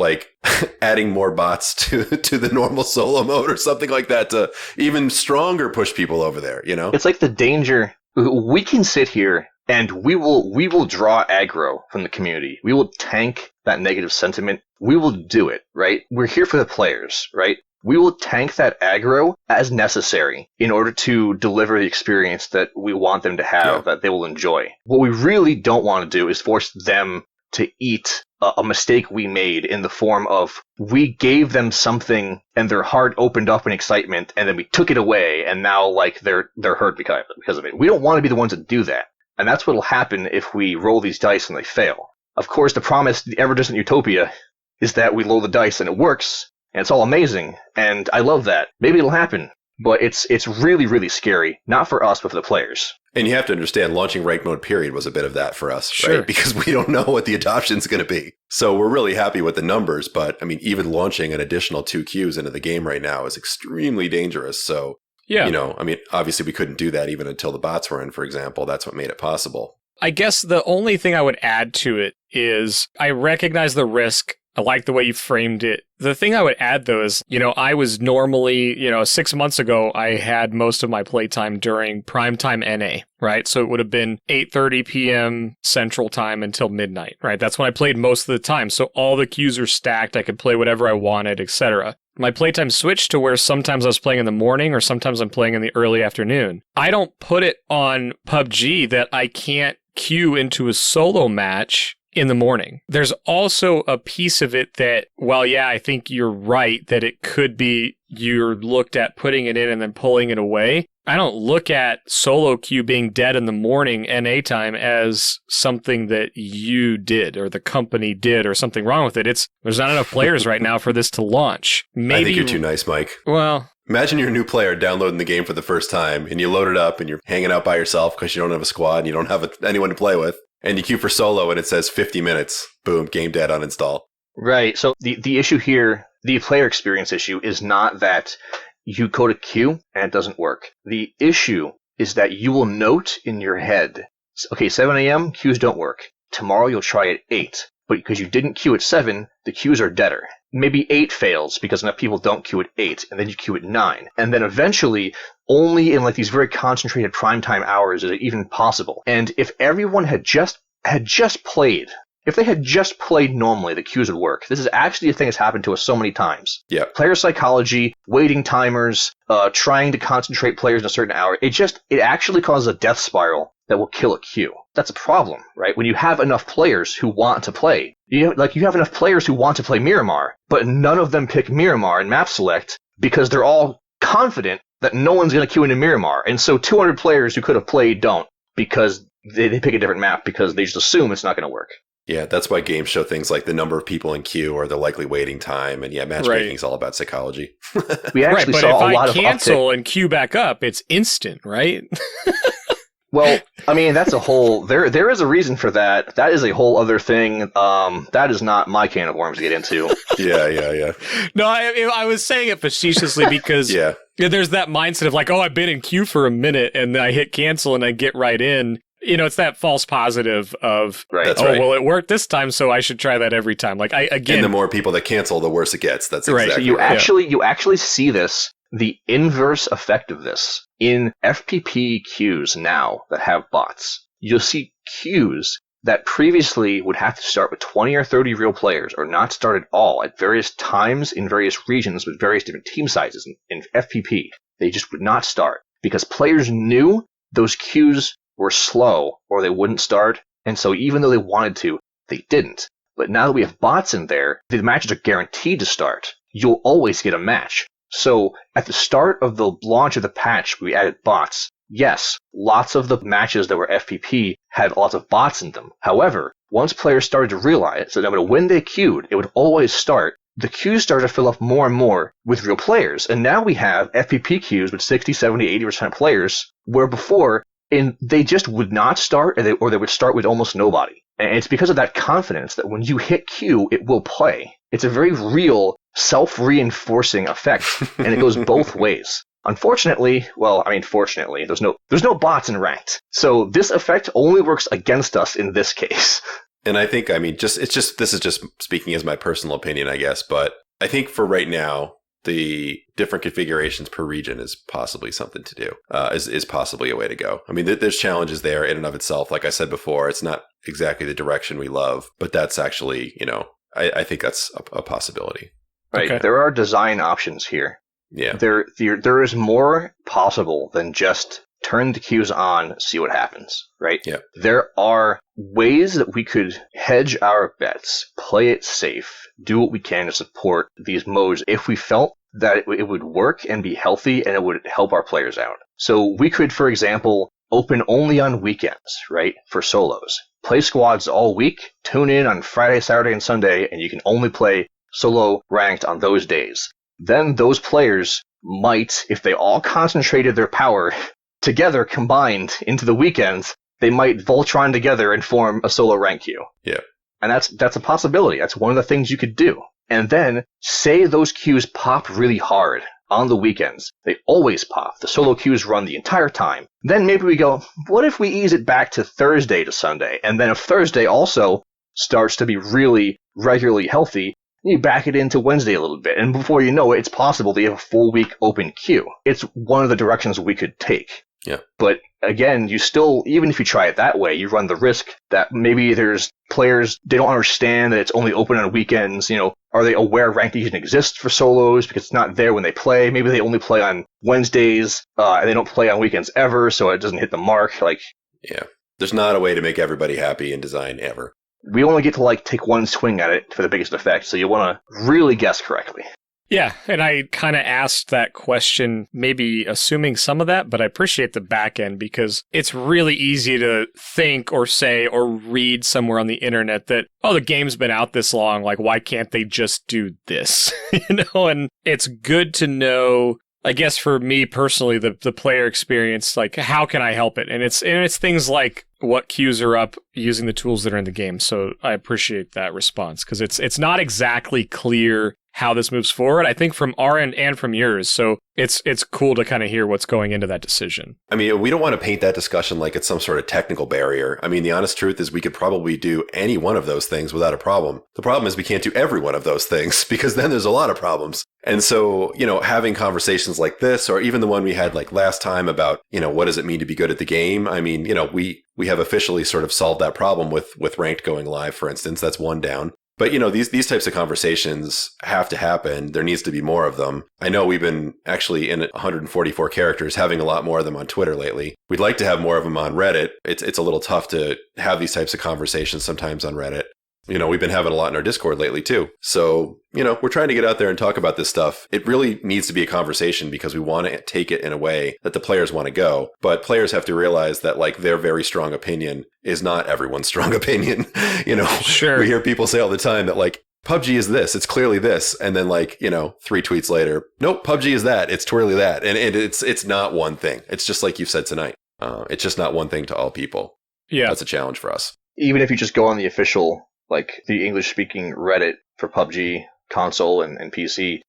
S2: adding more bots to the normal solo mode or something like that to even stronger push people over there,
S3: It's like the danger. We can sit here and we will draw aggro from the community. We will tank that negative sentiment. We will do it, right? We're here for the players, right? We will tank that aggro as necessary in order to deliver the experience that we want them to have, that they will enjoy. What we really don't want to do is force them to eat a mistake we made in the form of we gave them something and their heart opened up in excitement and then we took it away and now they're hurt because of it. We don't want to be the ones that do that. And that's what will happen if we roll these dice and they fail. Of course, the promise, the ever-distant utopia, is that we roll the dice and it works, and it's all amazing, and I love that. Maybe it'll happen, but it's really, really scary, not for us, but for the players.
S2: And you have to understand, launching ranked mode period was a bit of that for us,
S1: sure,
S2: right? Because we don't know what the adoption's going to be. So we're really happy with the numbers, but I mean, even launching an additional 2 queues into the game right now is extremely dangerous. So yeah. I mean, obviously we couldn't do that even until the bots were in, for example. That's what made it possible.
S1: I guess the only thing I would add to it is I recognize the risk. I like the way you framed it. The thing I would add, though, is, I was normally, 6 months ago, I had most of my playtime during primetime NA, right? So it would have been 8:30 p.m. Central Time until midnight, right? That's when I played most of the time. So all the queues are stacked. I could play whatever I wanted, etc. My playtime switched to where sometimes I was playing in the morning or sometimes I'm playing in the early afternoon. I don't put it on PUBG that I can't queue into a solo match in the morning. There's also a piece of it that, well, yeah, I think you're right that it could be you're looked at putting it in and then pulling it away. I don't look at solo queue being dead in the morning NA time as something that you did or the company did or something wrong with it. There's not enough players right now for this to launch. Maybe,
S2: I think you're too nice, Mike.
S1: Well,
S2: imagine you're a new player downloading the game for the first time and you load it up and you're hanging out by yourself because you don't have a squad and you don't have anyone to play with. And you queue for solo and it says 50 minutes. Boom, game dead, uninstall.
S3: Right. So the issue here, the player experience issue, is not that you go to queue and it doesn't work. The issue is that you will note in your head, okay, 7 a.m., queues don't work. Tomorrow you'll try at 8. But because you didn't queue at 7, the queues are deader. Maybe 8 fails because enough people don't queue at 8, and then you queue at 9. And then eventually, only in like these very concentrated primetime hours is it even possible. And if everyone had just played, if they had just played normally, the queues would work. This is actually a thing that's happened to us so many times.
S2: Yeah.
S3: Player psychology, waiting timers, trying to concentrate players in a certain hour. It actually causes a death spiral that will kill a queue. That's a problem, right? When you have enough players who want to play. You have enough players who want to play Miramar, but none of them pick Miramar in map select because they're all confident that no one's going to queue into Miramar. And so 200 players who could have played don't because they pick a different map because they just assume it's not going to work.
S2: Yeah, that's why games show things like the number of people in queue or the likely waiting time. And yeah, matchmaking is all about psychology.
S3: We actually saw a lot of uptick.
S1: But if I cancel and queue back up, it's instant, right?
S3: Well, I mean, that's a whole... There is a reason for that. That is a whole other thing. That is not my can of worms to get into.
S2: Yeah.
S1: No, I was saying it facetiously because there's that mindset of like, oh, I've been in queue for a minute and I hit cancel and I get right in. You know, it's that false positive of, well, it worked this time, so I should try that every time. Like, and
S2: the more people that cancel, the worse it gets. That's exactly
S3: right. So you actually see this, the inverse effect of this, in FPP queues now that have bots. You'll see queues that previously would have to start with 20 or 30 real players or not start at all at various times in various regions with various different team sizes in FPP. They just would not start because players knew those queues were slow or they wouldn't start, and so even though they wanted to, they didn't. But now that we have bots in there, the matches are guaranteed to start. You'll always get a match. So at the start of the launch of the patch, we added bots. Yes, lots of the matches that were FPP had lots of bots in them. However, once players started to realize that no matter when they queued, it would always start, the queues started to fill up more and more with real players. And now we have FPP queues with 60, 70, 80% players, where before, and they just would not start, or they would start with almost nobody. And it's because of that confidence that when you hit Q, it will play. It's a very real, self-reinforcing effect, and it goes both ways. Unfortunately, fortunately, there's no bots in ranked. So this effect only works against us in this case.
S2: And I think, this is just speaking as my personal opinion, I guess, but I think for right now, the different configurations per region is possibly something to do, is possibly a way to go. I mean, there's challenges there in and of itself. Like I said before, it's not exactly the direction we love, but that's actually, I think that's a possibility.
S3: Right. Okay. There are design options here.
S2: Yeah.
S3: There is more possible than just turn the queues on, see what happens, right?
S2: Yeah.
S3: There are ways that we could hedge our bets, play it safe, do what we can to support these modes if we felt that it would work and be healthy and it would help our players out. So we could, for example, open only on weekends, right, for solos. Play squads all week, tune in on Friday, Saturday, and Sunday, and you can only play solo ranked on those days. Then those players might, if they all concentrated their power together combined into the weekends, they might Voltron together and form a solo rank queue.
S2: Yeah.
S3: And that's a possibility. That's one of the things you could do. And then, say those queues pop really hard on the weekends. They always pop. The solo queues run the entire time. Then maybe we go, what if we ease it back to Thursday to Sunday? And then if Thursday also starts to be really regularly healthy, you back it into Wednesday a little bit. And before you know it, it's possible that you have a full week open queue. It's one of the directions we could take.
S2: Yeah.
S3: But again, you still, even if you try it that way, you run the risk that maybe there's players, they don't understand that it's only open on weekends. Are they aware ranked even exists for solos because it's not there when they play? Maybe they only play on Wednesdays and they don't play on weekends ever, so it doesn't hit the mark.
S2: Yeah. There's not a way to make everybody happy in design ever.
S3: we only get to like take one swing at it for the biggest effect. So you want to really guess correctly.
S1: Yeah, and I kind of asked that question, maybe assuming some of that, but I appreciate the back end because it's really easy to think or say or read somewhere on the internet that, oh, the game's been out this long, like, why can't they just do this? And it's good to know, I guess for me personally, the player experience, like, how can I help it? And it's things like what queues are up using the tools that are in the game. So I appreciate that response because it's not exactly clear how this moves forward, I think, from our end and from yours. So it's cool to kind of hear what's going into that decision.
S2: I mean, we don't want to paint that discussion like it's some sort of technical barrier. I mean, the honest truth is we could probably do any one of those things without a problem. The problem is we can't do every one of those things because then there's a lot of problems. And so, having conversations like this, or even the one we had like last time about, what does it mean to be good at the game? I mean, we have officially sort of solved that problem with ranked going live, for instance. That's one down. But, these types of conversations have to happen. There needs to be more of them. I know we've been actually in 144 characters having a lot more of them on Twitter lately. We'd like to have more of them on Reddit. It's a little tough to have these types of conversations sometimes on Reddit. We've been having a lot in our Discord lately too. So, we're trying to get out there and talk about this stuff. It really needs to be a conversation because we want to take it in a way that the players want to go. But players have to realize that like their very strong opinion is not everyone's strong opinion.
S1: Sure.
S2: We hear people say all the time that like, PUBG is this, it's clearly this. And then like, 3 tweets later, nope, PUBG is that, it's clearly that. And it's not one thing. It's just like you've said tonight. It's just not one thing to all people.
S1: Yeah.
S2: That's a challenge for us.
S3: Even if you just go on the official, like the English-speaking Reddit for PUBG console and PC,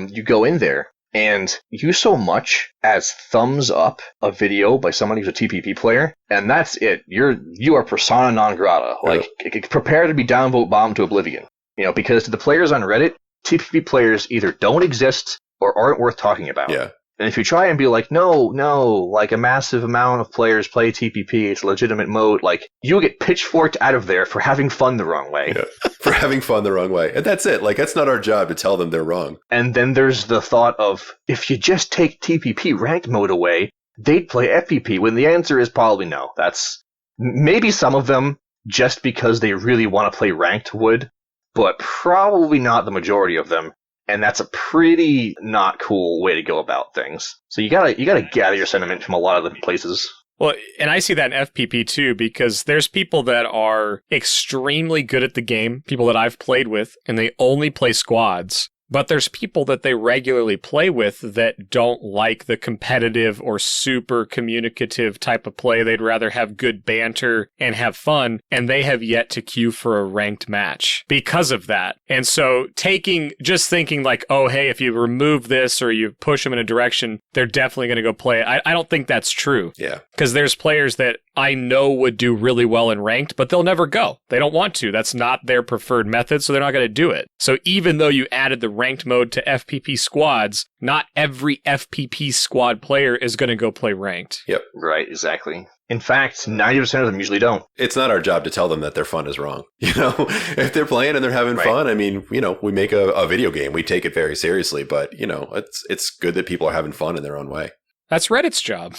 S3: you go in there and you so much as thumbs up a video by somebody who's a TPP player, and that's it. You are persona non grata. Like, prepare to be downvote bombed to oblivion. Because to the players on Reddit, TPP players either don't exist or aren't worth talking about.
S2: Yeah.
S3: And if you try and be like, no, like a massive amount of players play TPP, it's a legitimate mode, like, you'll get pitchforked out of there for having fun the wrong way.
S2: Yeah. For having fun the wrong way. And that's it. Like, that's not our job to tell them they're wrong.
S3: And then there's the thought of, if you just take TPP ranked mode away, they'd play FPP, when the answer is probably no. That's maybe some of them, just because they really want to play ranked would, but probably not the majority of them. And that's a pretty not cool way to go about things. So you gotta gather your sentiment from a lot of the places.
S1: Well, and I see that in FPP too, because there's people that are extremely good at the game, people that I've played with, and they only play squads. But there's people that they regularly play with that don't like the competitive or super communicative type of play. They'd rather have good banter and have fun, and they have yet to queue for a ranked match because of that. And so just thinking like, oh, hey, if you remove this or you push them in a direction, they're definitely going to go play it. I don't think that's true.
S2: Yeah.
S1: Because there's players that I know would do really well in ranked, but they'll never go. They don't want to. That's not their preferred method, so they're not going to do it. So even though you added the ranked mode to FPP squads, not every FPP squad player is going to go play ranked.
S2: Yep.
S3: Right, exactly. In fact, 90% of them usually don't.
S2: It's not our job to tell them that their fun is wrong. If they're playing and they're having fun, I mean, we make a video game. We take it very seriously, but, it's good that people are having fun in their own way.
S1: That's Reddit's job.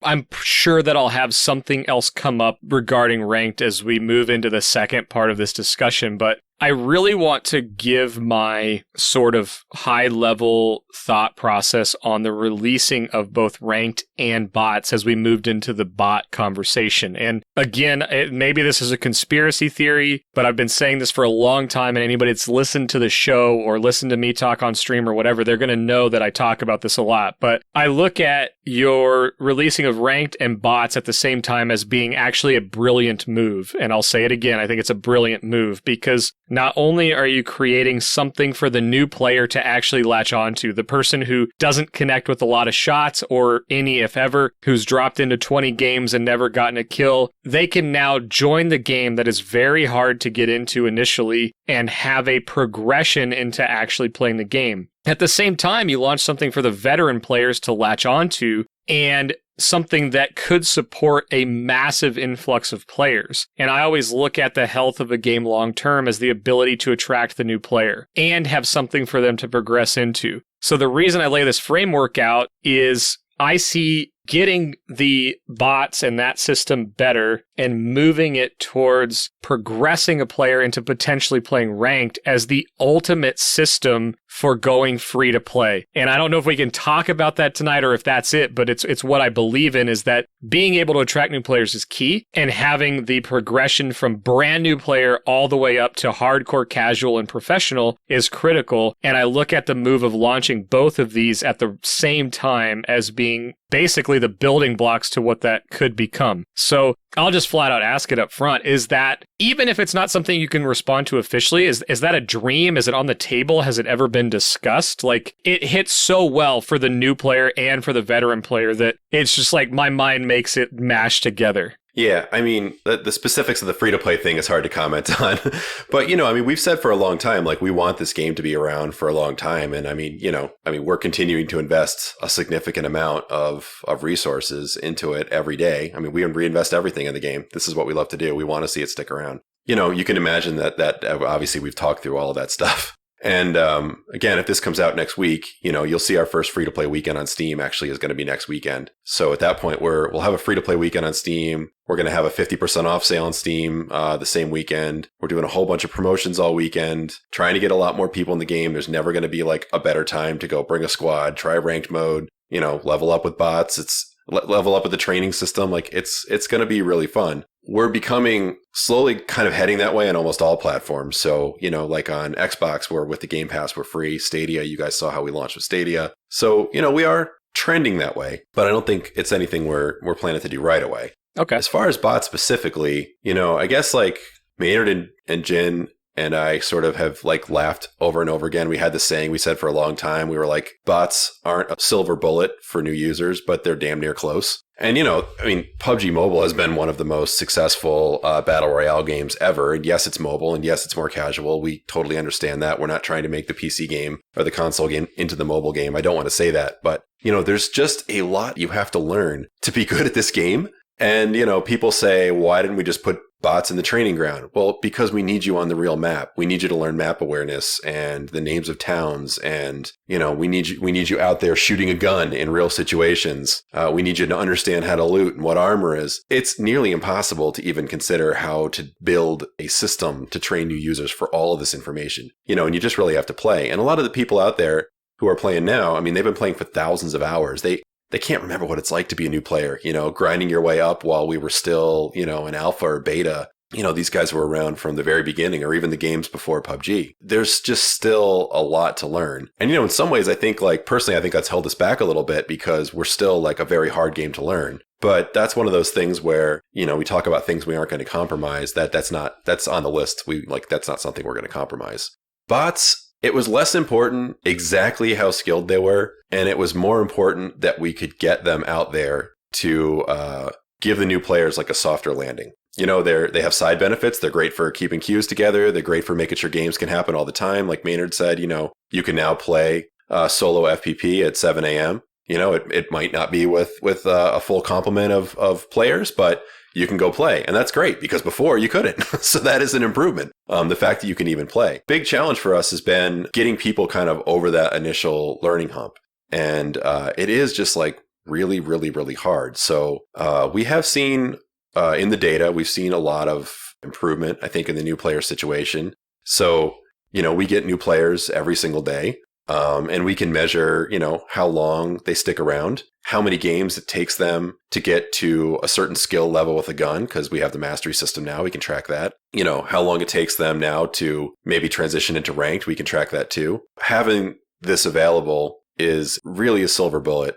S1: I'm sure that I'll have something else come up regarding ranked as we move into the second part of this discussion, but I really want to give my sort of high-level thought process on the releasing of both ranked and bots as we moved into the bot conversation. And again, maybe this is a conspiracy theory, but I've been saying this for a long time, and anybody that's listened to the show or listened to me talk on stream or whatever, they're going to know that I talk about this a lot. But I look at your releasing of ranked and bots at the same time as being actually a brilliant move. And I'll say it again, I think it's a brilliant move because not only are you creating something for the new player to actually latch onto, the person who doesn't connect with a lot of shots or any, if ever, who's dropped into 20 games and never gotten a kill, they can now join the game that is very hard to get into initially and have a progression into actually playing the game. At the same time, you launch something for the veteran players to latch onto and something that could support a massive influx of players. And I always look at the health of a game long term as the ability to attract the new player and have something for them to progress into. So the reason I lay this framework out is I see getting the bots and that system better and moving it towards progressing a player into potentially playing ranked as the ultimate system for going free to play. And I don't know if we can talk about that tonight or if that's it, but it's what I believe in, is that being able to attract new players is key, and having the progression from brand new player all the way up to hardcore casual and professional is critical. And I look at the move of launching both of these at the same time as being basically the building blocks to what that could become. So I'll just flat out ask it up front. Is that, even if it's not something you can respond to officially, is that a dream? Is it on the table? Has it ever been discussed? Like, it hits so well for the new player and for the veteran player that it's just like my mind makes it mash together.
S2: Yeah, I mean, the specifics of the free-to-play thing is hard to comment on. But, we've said for a long time, like, we want this game to be around for a long time. And we're continuing to invest a significant amount of resources into it every day. I mean, we reinvest everything in the game. This is what we love to do. We want to see it stick around. You can imagine that obviously we've talked through all of that stuff. And again, if this comes out next week, you'll see our first free-to-play weekend on Steam actually is going to be next weekend. So at that point, we'll have a free-to-play weekend on Steam. We're going to have a 50% off sale on Steam the same weekend. We're doing a whole bunch of promotions all weekend, trying to get a lot more people in the game. There's never going to be like a better time to go bring a squad, try ranked mode, level up with bots. Level up with the training system. Like, it's going to be really fun. We're becoming slowly kind of heading that way on almost all platforms. So, like on Xbox, where with the Game Pass, we're free. Stadia, you guys saw how we launched with Stadia. So, we are trending that way, but I don't think it's anything we're planning to do right away.
S1: Okay.
S2: As far as bots specifically, I guess like Maynard and Jin and I sort of have like laughed over and over again. We had this saying we said for a long time. We were like, bots aren't a silver bullet for new users, but they're damn near close. And, PUBG Mobile has been one of the most successful battle royale games ever. And yes, it's mobile, and yes, it's more casual. We totally understand that. We're not trying to make the PC game or the console game into the mobile game. I don't want to say that. But, there's just a lot you have to learn to be good at this game. And, people say, why didn't we just put bots in the training ground? Well, because we need you on the real map. We need you to learn map awareness and the names of towns. And, we need you out there shooting a gun in real situations. We need you to understand how to loot and what armor is. It's nearly impossible to even consider how to build a system to train new users for all of this information, and you just really have to play. And a lot of the people out there who are playing now, they've been playing for thousands of hours. They can't remember what it's like to be a new player, grinding your way up while we were still, an alpha or beta. These guys were around from the very beginning, or even the games before PUBG. There's just still a lot to learn. And, in some ways, I think personally, I think that's held us back a little bit because we're still like a very hard game to learn. But that's one of those things where, we talk about things we aren't going to compromise. That's on the list. That's not something we're going to compromise. Bots. It was less important exactly how skilled they were, and it was more important that we could get them out there to give the new players like a softer landing. They have side benefits. They're great for keeping queues together. They're great for making sure games can happen all the time. Like Maynard said, you can now play solo FPP at 7 a.m. It might not be with a full complement of players, but you can go play. And that's great because before you couldn't. So that is an improvement. The fact that you can even play. Big challenge for us has been getting people kind of over that initial learning hump. And it is just like really, really, really hard. So we have seen in the data, we've seen a lot of improvement, I think, in the new player situation. So, we get new players every single day. And we can measure, how long they stick around, how many games it takes them to get to a certain skill level with a gun, because we have the mastery system now. We can track that. How long it takes them now to maybe transition into ranked. We can track that too. Having this available is really a silver bullet,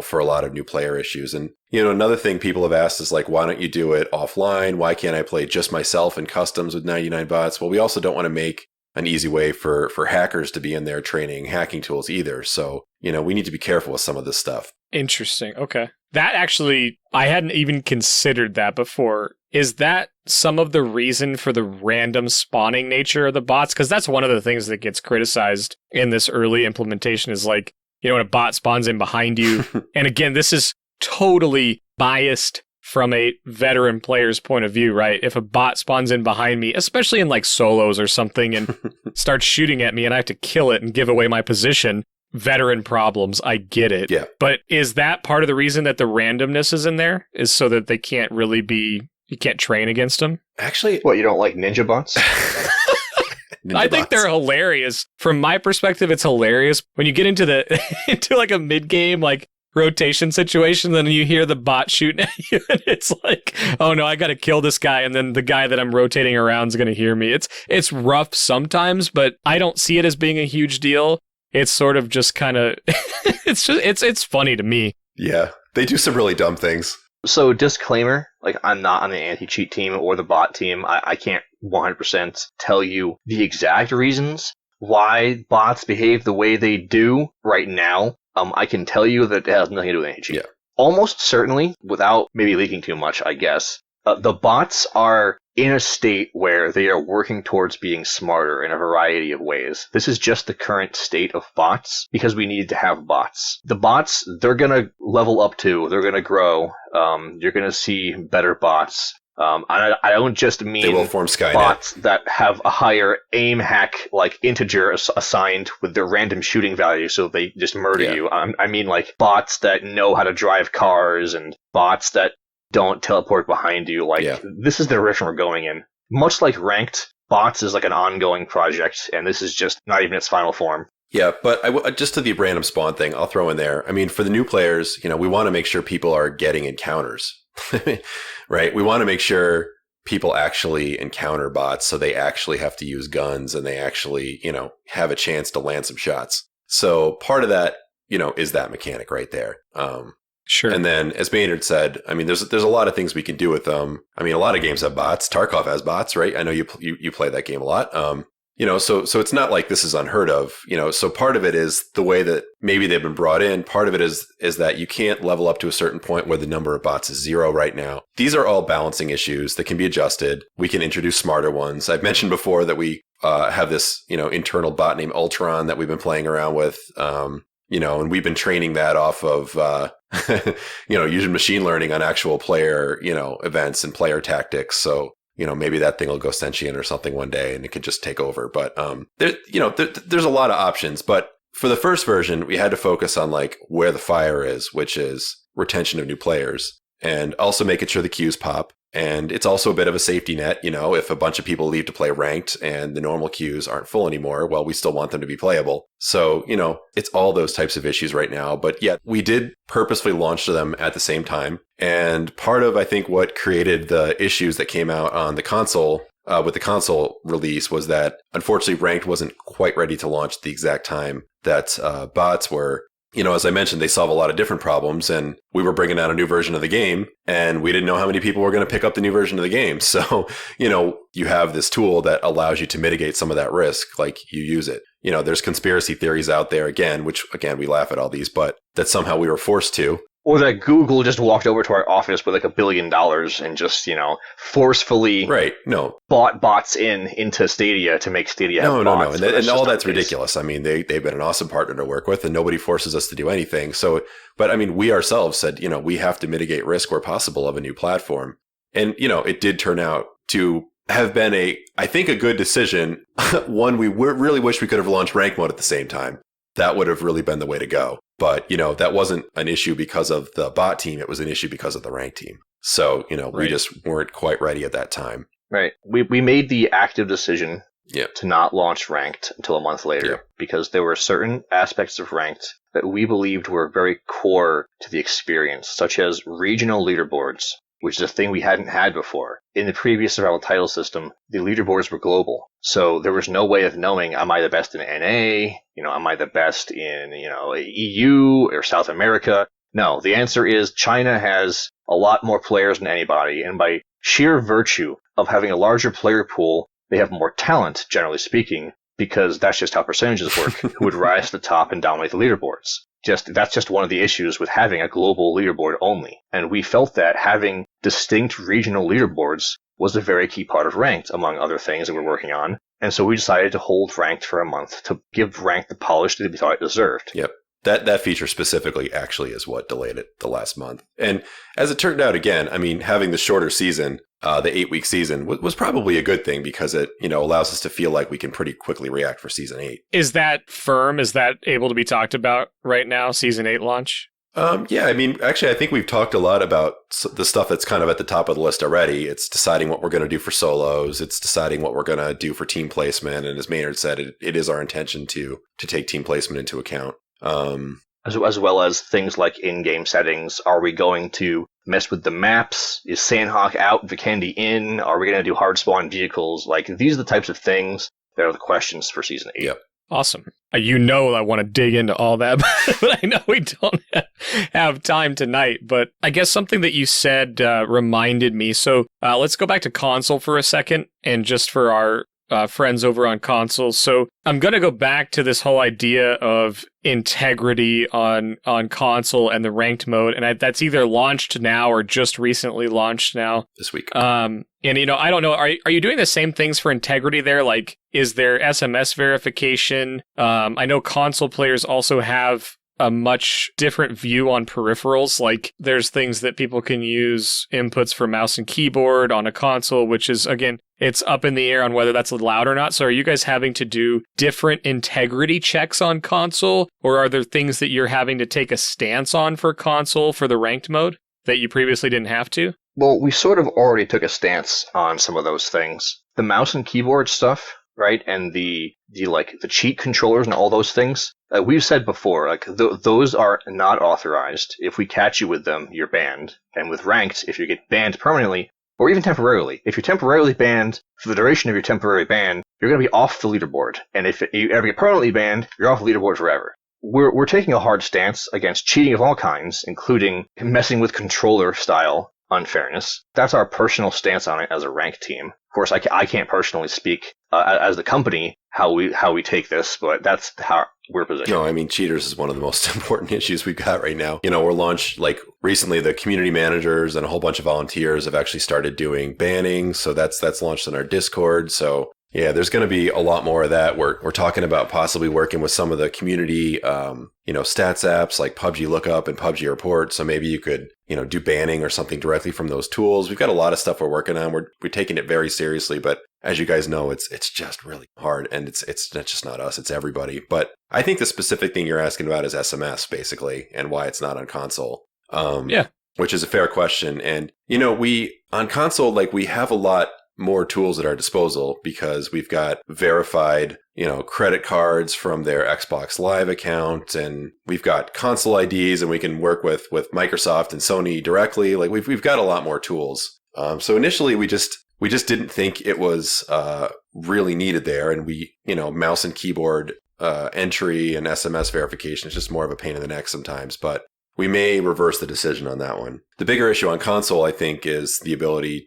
S2: for a lot of new player issues. And, another thing people have asked is like, why don't you do it offline? Why can't I play just myself in customs with 99 bots? Well, we also don't want to make an easy way for hackers to be in there training hacking tools either. So, we need to be careful with some of this stuff.
S1: Interesting. Okay. That actually, I hadn't even considered that before. Is that some of the reason for the random spawning nature of the bots? Because that's one of the things that gets criticized in this early implementation is like, when a bot spawns in behind you. And again, this is totally biased from a veteran player's point of view, right? If a bot spawns in behind me, especially in like solos or something, and starts shooting at me and I have to kill it and give away my position, veteran problems. I get it.
S2: Yeah.
S1: But is that part of the reason that the randomness is in there? Is so that they can't really you can't train against them?
S2: Actually,
S3: What, you don't like ninja bots?
S1: I think they're hilarious. From my perspective, it's hilarious when you get into into like a mid-game like rotation situation, then you hear the bot shooting at you, and it's like, oh no, I got to kill this guy, and then the guy that I'm rotating around is going to hear me. It's rough sometimes, but I don't see it as being a huge deal. It's sort of just kind of it's funny to me.
S2: Yeah, they do some really dumb things.
S3: So, disclaimer, like, I'm not on the anti-cheat team or the bot team. I can't 100% tell you the exact reasons why bots behave the way they do right now. I can tell you that it has nothing to do with anti-cheat.
S2: Yeah.
S3: Almost certainly, without maybe leaking too much, I guess, the bots are in a state where they are working towards being smarter in a variety of ways. This is just the current state of bots because we need to have bots. The bots, they're going to level up too. They're going to grow. You're going to see better bots. I don't just mean
S2: they will form Skynet.
S3: Bots that have a higher aim hack, like integer assigned with their random shooting value, so they just murder you. I mean like bots that know how to drive cars and bots that don't teleport behind you. This is the direction we're going in. Much like ranked, bots is like an ongoing project, and this is just not even its final form.
S2: Yeah, but just to the random spawn thing, I'll throw in there. I mean, for the new players, we want to make sure people are getting encounters, right? We want to make sure people actually encounter bots, so they actually have to use guns and they actually, have a chance to land some shots. So part of that, is that mechanic right there.
S1: Sure.
S2: And then, as Maynard said, I mean, there's a lot of things we can do with them. I mean, a lot of games have bots. Tarkov has bots, right? I know you play that game a lot. So it's not like this is unheard of. So part of it is the way that maybe they've been brought in. Part of it is that you can't level up to a certain point where the number of bots is 0 right now. These are all balancing issues that can be adjusted. We can introduce smarter ones. I've mentioned before that we have this internal bot named Ultron that we've been playing around with. And we've been training that off of, using machine learning on actual player, events and player tactics. So, maybe that thing will go sentient or something one day and it could just take over. But, there's a lot of options. But for the first version, we had to focus on like where the fire is, which is retention of new players and also making sure the queues pop. And it's also a bit of a safety net. If a bunch of people leave to play ranked and the normal queues aren't full anymore, well, we still want them to be playable. So, it's all those types of issues right now. But yet we did purposefully launch them at the same time. And part of, I think, what created the issues that came out on the console with the console release was that, unfortunately, ranked wasn't quite ready to launch at the exact time that bots were. As I mentioned, they solve a lot of different problems, and we were bringing out a new version of the game, and we didn't know how many people were going to pick up the new version of the game. So, you have this tool that allows you to mitigate some of that risk, like you use it. There's conspiracy theories out there, which we laugh at all these, but that somehow we were forced to.
S3: Or that Google just walked over to our office with like $1 billion and just, forcefully bought bots into Stadia to make Stadia have bots.
S2: No. And all that's ridiculous. I mean, they've been an awesome partner to work with and nobody forces us to do anything. So, but I mean, we ourselves said, we have to mitigate risk where possible of a new platform. And, it did turn out to have been I think a good decision. One, we really wish we could have launched rank mode at the same time. That would have really been the way to go. But, that wasn't an issue because of the bot team. It was an issue because of the rank team. So, we just weren't quite ready at that time.
S3: Right. We made the active decision to not launch ranked until a month later because there were certain aspects of ranked that we believed were very core to the experience, such as regional leaderboards, which is a thing we hadn't had before. In the previous survival title system, the leaderboards were global. So there was no way of knowing, am I the best in NA? Am I the best in, EU or South America? No, the answer is China has a lot more players than anybody. And by sheer virtue of having a larger player pool, they have more talent, generally speaking, because that's just how percentages work, who would rise to the top and dominate the leaderboards. That's just one of the issues with having a global leaderboard only. And we felt that having distinct regional leaderboards was a very key part of ranked, among other things that we're working on. And so we decided to hold ranked for a month to give ranked the polish that we thought it deserved.
S2: Yep. That feature specifically actually is what delayed it the last month. And as it turned out, again, I mean, having the shorter season, the 8-week season was probably a good thing because it, allows us to feel like we can pretty quickly react for season 8.
S1: Is that firm? Is that able to be talked about right now, season 8 launch?
S2: Yeah, I mean, actually, I think we've talked a lot about the stuff that's kind of at the top of the list already. It's deciding what we're going to do for solos. It's deciding what we're going to do for team placement. And as Maynard said, it is our intention to take team placement into account.
S3: As well as things like in-game settings. Are we going to mess with the maps? Is Sandhawk out, Vikendi in? Are we going to do hard spawn vehicles? Like, these are the types of things that are the questions for season 8.
S2: Yep.
S1: Awesome. I want to dig into all that, but I know we don't have time tonight. But I guess something that you said reminded me. So let's go back to console for a second, and just for our friends over on console. So I'm going to go back to this whole idea of integrity on console and the ranked mode. And that's either launched now or just recently launched now.
S2: This week.
S1: And, I don't know. Are you doing the same things for integrity there? Like, is there SMS verification? I know console players also have a much different view on peripherals. Like, there's things that people can use inputs for mouse and keyboard on a console, which is, again, it's up in the air on whether that's allowed or not. So are you guys having to do different integrity checks on console, or are there things that you're having to take a stance on for console for the ranked mode that you previously didn't have to?
S3: Well, we sort of already took a stance on some of those things. The mouse and keyboard stuff, right? And the cheat controllers and all those things. We've said before, like, those are not authorized. If we catch you with them, you're banned. And with ranked, if you get banned permanently, or even temporarily, if you're temporarily banned for the duration of your temporary ban, you're going to be off the leaderboard. And if you ever get permanently banned, you're off the leaderboard forever. We're taking a hard stance against cheating of all kinds, including messing with controller style unfairness. That's our personal stance on it as a ranked team. Of course, I can't personally speak as the company how we take this, but that's how we're positioned.
S2: No, I mean, cheaters is one of the most important issues we've got right now. We're launched, like, recently the community managers and a whole bunch of volunteers have actually started doing banning. So that's launched in our Discord. So yeah, there's going to be a lot more of that. We're talking about possibly working with some of the community, stats apps like PUBG Lookup and PUBG Report. So maybe you could, do banning or something directly from those tools. We've got a lot of stuff we're working on. We're taking it very seriously, but as you guys know, it's just really hard, and it's just not us, it's everybody. But I think the specific thing you're asking about is SMS, basically, and why it's not on console.
S1: Yeah.
S2: Which is a fair question. And, we on console, like, we have a lot more tools at our disposal because we've got verified, credit cards from their Xbox Live account, and we've got console IDs, and we can work with Microsoft and Sony directly. Like, we've got a lot more tools. So initially we just didn't think it was really needed there, and we, mouse and keyboard entry and SMS verification is just more of a pain in the neck sometimes, but we may reverse the decision on that one. The bigger issue on console, I think, is the ability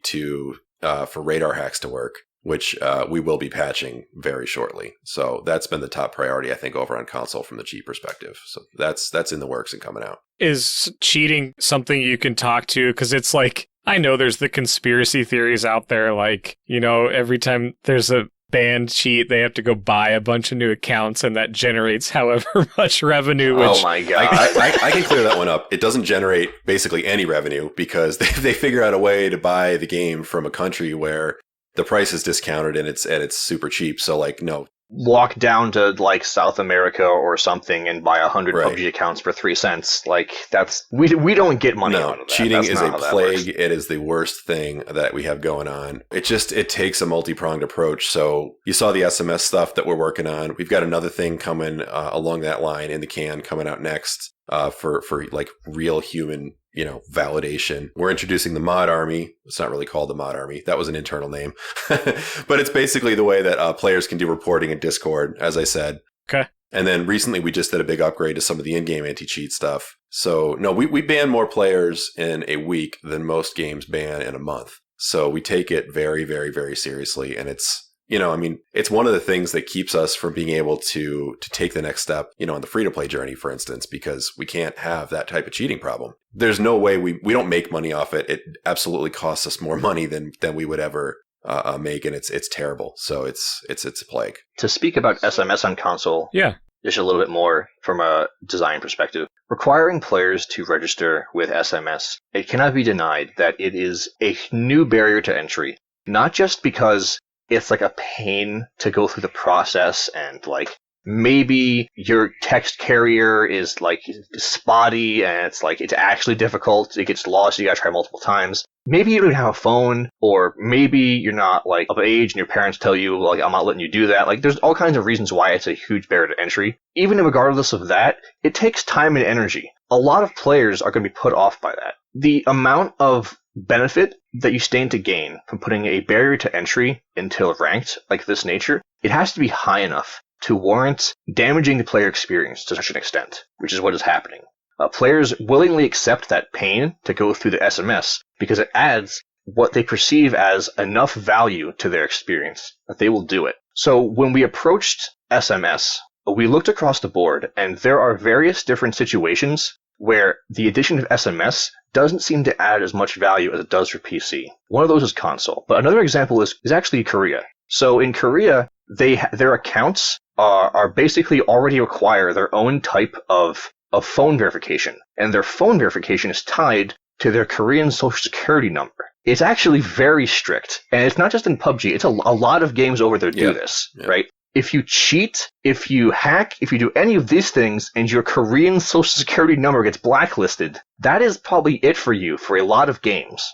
S2: for radar hacks to work, which we will be patching very shortly. So that's been the top priority, I think, over on console from the cheat perspective. So that's in the works and coming out.
S1: Is cheating something you can talk to? Because it's like, I know there's the conspiracy theories out there, like, every time there's a banned cheat, they have to go buy a bunch of new accounts, and that generates however much revenue. Which,
S3: oh my god!
S2: I can clear that one up. It doesn't generate basically any revenue because they figure out a way to buy the game from a country where the price is discounted and it's super cheap. So, like, no.
S3: Walk down to, like, South America or something and buy 100
S2: right.
S3: PUBG accounts for 3 cents. Like, that's we don't get money out of that.
S2: Cheating is a plague. It is the worst thing that we have going on. It takes a multi-pronged approach. So you saw the SMS stuff that we're working on. We've got another thing coming along that line in the can coming out next for like real human validation. We're introducing the mod army. It's not really called the mod army. That was an internal name. But it's basically the way that players can do reporting in Discord, as I said.
S1: Okay.
S2: And then recently we just did a big upgrade to some of the in-game anti-cheat stuff. So no, we ban more players in a week than most games ban in a month. So we take it very, very, very seriously. And it's, it's one of the things that keeps us from being able to take the next step, on the free-to-play journey, for instance, because we can't have that type of cheating problem. There's no way we don't make money off it. It absolutely costs us more money than we would ever make, and it's terrible. So it's a plague.
S3: To speak about SMS on console,
S1: yeah,
S3: just a little bit more from a design perspective. Requiring players to register with SMS, it cannot be denied that it is a new barrier to entry. Not just because it's like a pain to go through the process and like maybe your text carrier is like spotty and it's like it's actually difficult, it gets lost, you gotta try multiple times. Maybe you don't have a phone, or maybe you're not like of age and your parents tell you like I'm not letting you do that. Like there's all kinds of reasons why it's a huge barrier to entry. Even regardless of that, it takes time and energy. A lot of players are going to be put off by that. The amount of benefit that you stand to gain from putting a barrier to entry into ranked like this nature, it has to be high enough to warrant damaging the player experience to such an extent, which is what is happening. Players willingly accept that pain to go through the SMS because it adds what they perceive as enough value to their experience that they will do it. So when we approached SMS, we looked across the board and there are various different situations where the addition of SMS doesn't seem to add as much value as it does for PC. One of those is console. But another example is actually Korea. So in Korea, their accounts are basically already require their own type of phone verification. And their phone verification is tied to their Korean social security number. It's actually very strict. And it's not just in PUBG. It's a lot of games over there do this, right? If you cheat, if you hack, if you do any of these things and your Korean social security number gets blacklisted, that is probably it for you for a lot of games.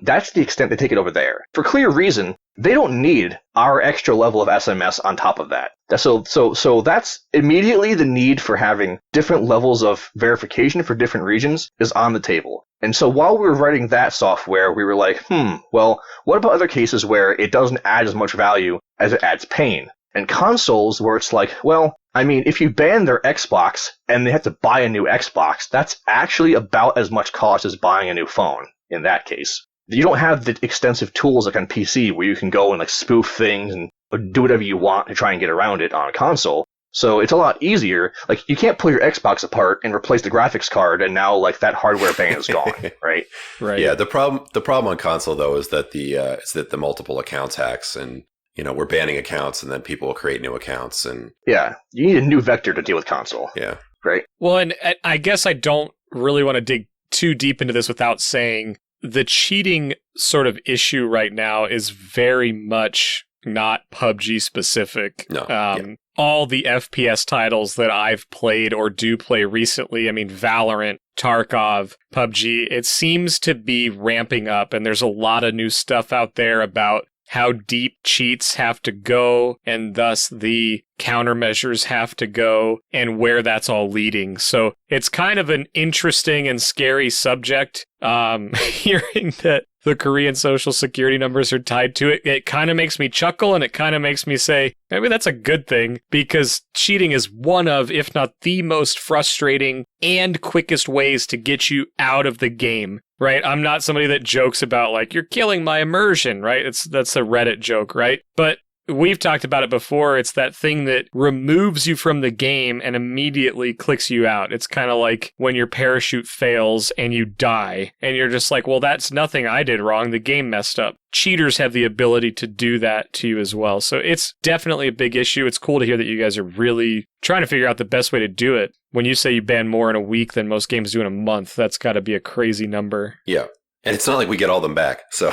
S3: That's the extent they take it over there. For clear reason, they don't need our extra level of SMS on top of that. So that's immediately the need for having different levels of verification for different regions is on the table. And so while we were writing that software, we were like, well, what about other cases where it doesn't add as much value as it adds pain? And consoles where it's like, well, I mean, if you ban their Xbox and they have to buy a new Xbox, that's actually about as much cost as buying a new phone in that case. You don't have the extensive tools like on PC where you can go and like spoof things and do whatever you want to try and get around it on a console. So it's a lot easier. Like you can't pull your Xbox apart and replace the graphics card and now like that hardware ban is gone, right?
S2: Right. Yeah, the problem on console though is that the multiple accounts hacks, and we're banning accounts and then people will create new accounts, and
S3: yeah, you need a new vector to deal with console.
S2: Yeah.
S3: Right.
S1: Well, and I guess I don't really want to dig too deep into this without saying the cheating sort of issue right now is very much not PUBG specific.
S2: No.
S1: All the FPS titles that I've played or do play recently, I mean, Valorant, Tarkov, PUBG, it seems to be ramping up, and there's a lot of new stuff out there about how deep cheats have to go, and thus the countermeasures have to go, and where that's all leading. So it's kind of an interesting and scary subject. Hearing that the Korean social security numbers are tied to it, it kind of makes me chuckle, and it kind of makes me say, maybe that's a good thing, because cheating is one of, if not the most frustrating and quickest ways to get you out of the game. Right? I'm not somebody that jokes about like, you're killing my immersion, right? That's a Reddit joke, right? But we've talked about it before. It's that thing that removes you from the game and immediately clicks you out. It's kind of like when your parachute fails and you die and you're just like, well, that's nothing I did wrong. The game messed up. Cheaters have the ability to do that to you as well. So it's definitely a big issue. It's cool to hear that you guys are really trying to figure out the best way to do it. When you say you ban more in a week than most games do in a month, that's got to be a crazy number.
S2: Yeah. And it's not like we get all them back. So,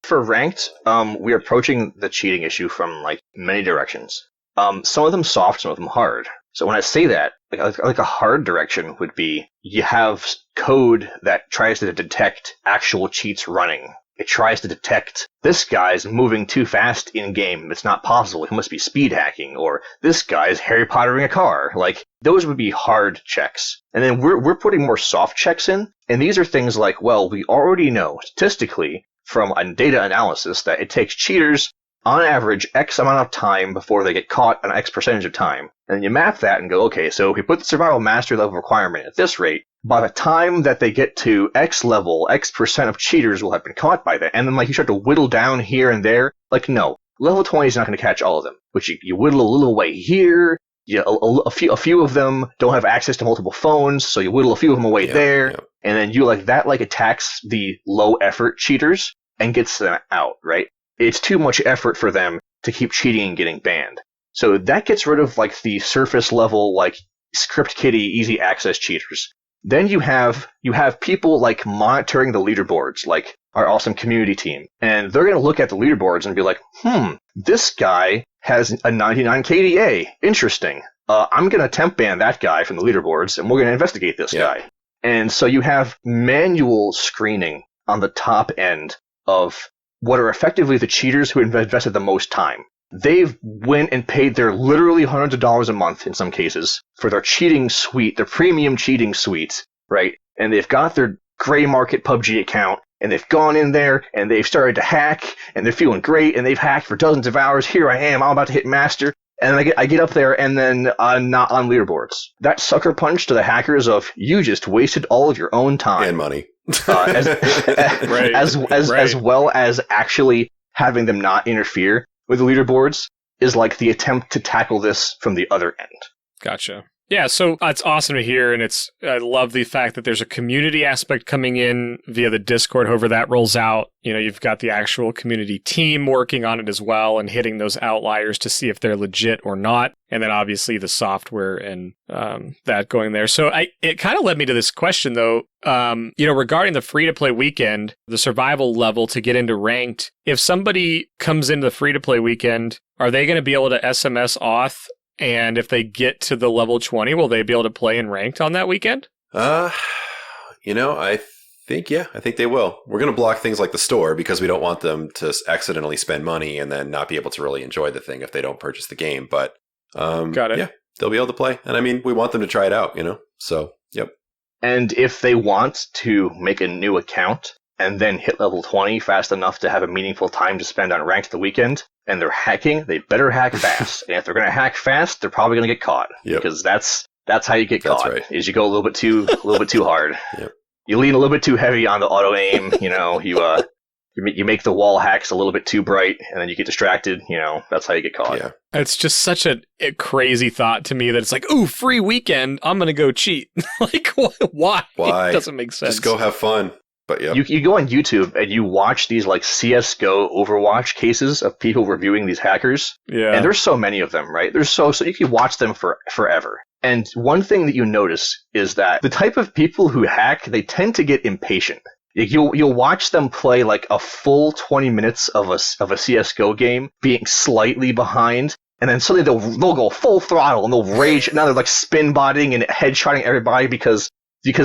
S3: For ranked, we're approaching the cheating issue from like many directions. Some of them soft, some of them hard. So when I say that, like a hard direction would be you have code that tries to detect actual cheats running. It tries to detect this guy's moving too fast in game. It's not possible. He must be speed hacking, or this guy's Harry Pottering a car. Like those would be hard checks. And then we're putting more soft checks in. And these are things like, well, we already know statistically from a data analysis that it takes cheaters on average X amount of time before they get caught, an X percentage of time. And then you map that and go, okay, so if we put the survival mastery level requirement at this rate, by the time that they get to X level, X percent of cheaters will have been caught by that. And then like you start to whittle down here and there. Like, no, level 20 is not going to catch all of them. But you whittle a little away here. A few of them don't have access to multiple phones, so you whittle a few of them away there. Yeah. And then you like that like attacks the low effort cheaters and gets them out, right? It's too much effort for them to keep cheating and getting banned. So that gets rid of like the surface level, like script kiddie, easy access cheaters. Then you have people like monitoring the leaderboards, like our awesome community team. And they're going to look at the leaderboards and be like, this guy has a 99 KDA. Interesting. I'm going to temp ban that guy from the leaderboards, and we're going to investigate this guy. And so you have manual screening on the top end of what are effectively the cheaters who invested the most time. They've went and paid their literally hundreds of dollars a month in some cases for their cheating suite, their premium cheating suite, right? And they've got their gray market PUBG account, and they've gone in there and they've started to hack, and they're feeling great, and they've hacked for dozens of hours. Here I am, I'm about to hit master, and I get up there, and then not on leaderboards. That sucker punch to the hackers of you just wasted all of your own time
S2: and money,
S3: as well as actually having them not interfere with the leaderboards is like the attempt to tackle this from the other end.
S1: Gotcha. Yeah, so it's awesome to hear, and I love the fact that there's a community aspect coming in via the Discord. However that rolls out, you've got the actual community team working on it as well and hitting those outliers to see if they're legit or not. And then obviously the software and that going there. So it kind of led me to this question, though, regarding the free-to-play weekend, the survival level to get into ranked. If somebody comes into the free-to-play weekend, are they going to be able to SMS auth? And if they get to the level 20, will they be able to play in ranked on that weekend?
S2: I think they will. We're going to block things like the store because we don't want them to accidentally spend money and then not be able to really enjoy the thing if they don't purchase the game. But
S1: got it.
S2: Yeah, they'll be able to play. And I mean, we want them to try it out, So, yep.
S3: And if they want to make a new account and then hit level 20 fast enough to have a meaningful time to spend on ranked the weekend, and they're hacking, they better hack fast. And if they're going to hack fast, they're probably going to get caught.
S2: Yep.
S3: Because that's how you get caught.
S2: Right.
S3: Is you go a little bit too hard.
S2: Yep.
S3: You lean a little bit too heavy on the auto aim. You make the wall hacks a little bit too bright, and then you get distracted. That's how you get caught.
S1: Yeah. It's just such a crazy thought to me that it's like, ooh, free weekend, I'm going to go cheat. Like, why? It doesn't make sense.
S2: Just go have fun. But yeah,
S3: you go on YouTube and you watch these like CS:GO Overwatch cases of people reviewing these hackers.
S1: Yeah, and
S3: there's so many of them, right? There's so you can watch them forever. And one thing that you notice is that the type of people who hack, they tend to get impatient. You'll watch them play like a full 20 minutes of a CS:GO game, being slightly behind. And then suddenly they'll go full throttle and they'll rage. Now they're like spin botting and headshotting everybody because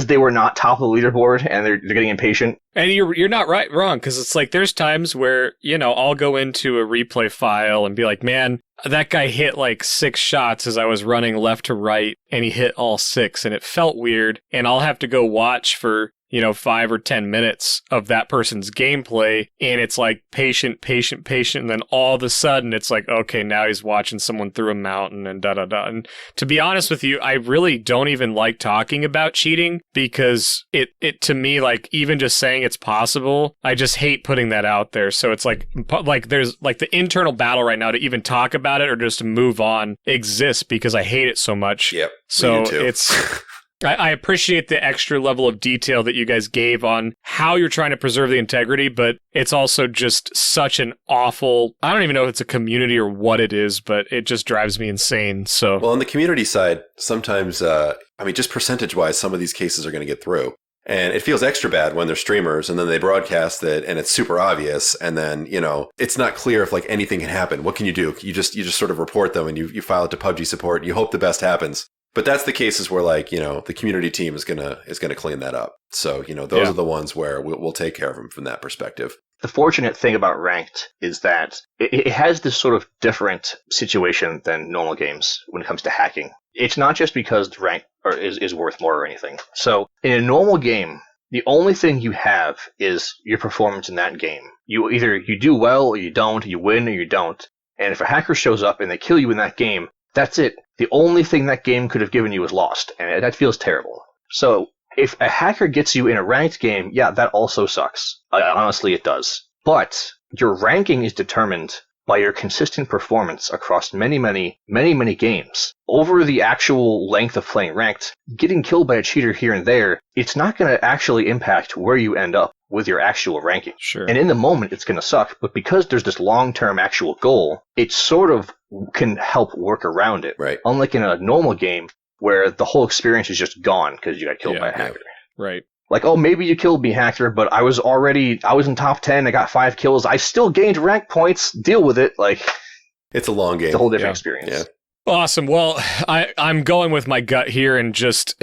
S3: they were not top of the leaderboard and they're getting impatient.
S1: And you're not wrong, because it's like there's times where, I'll go into a replay file and be like, man, that guy hit like 6 shots as I was running left to right and he hit all 6 and it felt weird. And I'll have to go watch for 5 or 10 minutes of that person's gameplay, and it's like patient, and then all of a sudden it's like, okay, now he's watching someone through a mountain and da-da-da. And to be honest with you, I really don't even like talking about cheating because it to me, like, even just saying it's possible, I just hate putting that out there. So it's like there's like the internal battle right now to even talk about it or just to move on exists because I hate it so much.
S2: Yep.
S1: So it's... I appreciate the extra level of detail that you guys gave on how you're trying to preserve the integrity, but it's also just such an awful, I don't even know if it's a community or what it is, but it just drives me insane. So,
S2: well, on the community side, sometimes, just percentage-wise, some of these cases are going to get through. And it feels extra bad when they're streamers and then they broadcast it and it's super obvious. And then, it's not clear if like anything can happen. What can you do? You just sort of report them and you file it to PUBG support and you hope the best happens. But that's the cases where, like, the community team is gonna clean that up. So, those are the ones where we'll take care of them from that perspective.
S3: The fortunate thing about ranked is that it has this sort of different situation than normal games when it comes to hacking. It's not just because rank is worth more or anything. So in a normal game, the only thing you have is your performance in that game. You do well or you don't, you win or you don't. And if a hacker shows up and they kill you in that game, that's it. The only thing that game could have given you is lost, and that feels terrible. So, if a hacker gets you in a ranked game, yeah, that also sucks. Honestly, it does. But your ranking is determined by your consistent performance across many games. Over the actual length of playing ranked, getting killed by a cheater here and there, it's not going to actually impact where you end up. with your actual ranking.
S1: Sure.
S3: And in the moment, it's going to suck, but because there's this long-term actual goal, it sort of can help work around it.
S2: Right.
S3: Unlike in a normal game where the whole experience is just gone because you got killed by a hacker.
S1: Right.
S3: Like, oh, maybe you killed me, hacker, but I was in top 10, I got 5 kills, I still gained rank points, deal with it. Like,
S2: it's a long game.
S3: It's a whole different experience.
S2: Yeah.
S1: Awesome. Well, I'm going with my gut here and just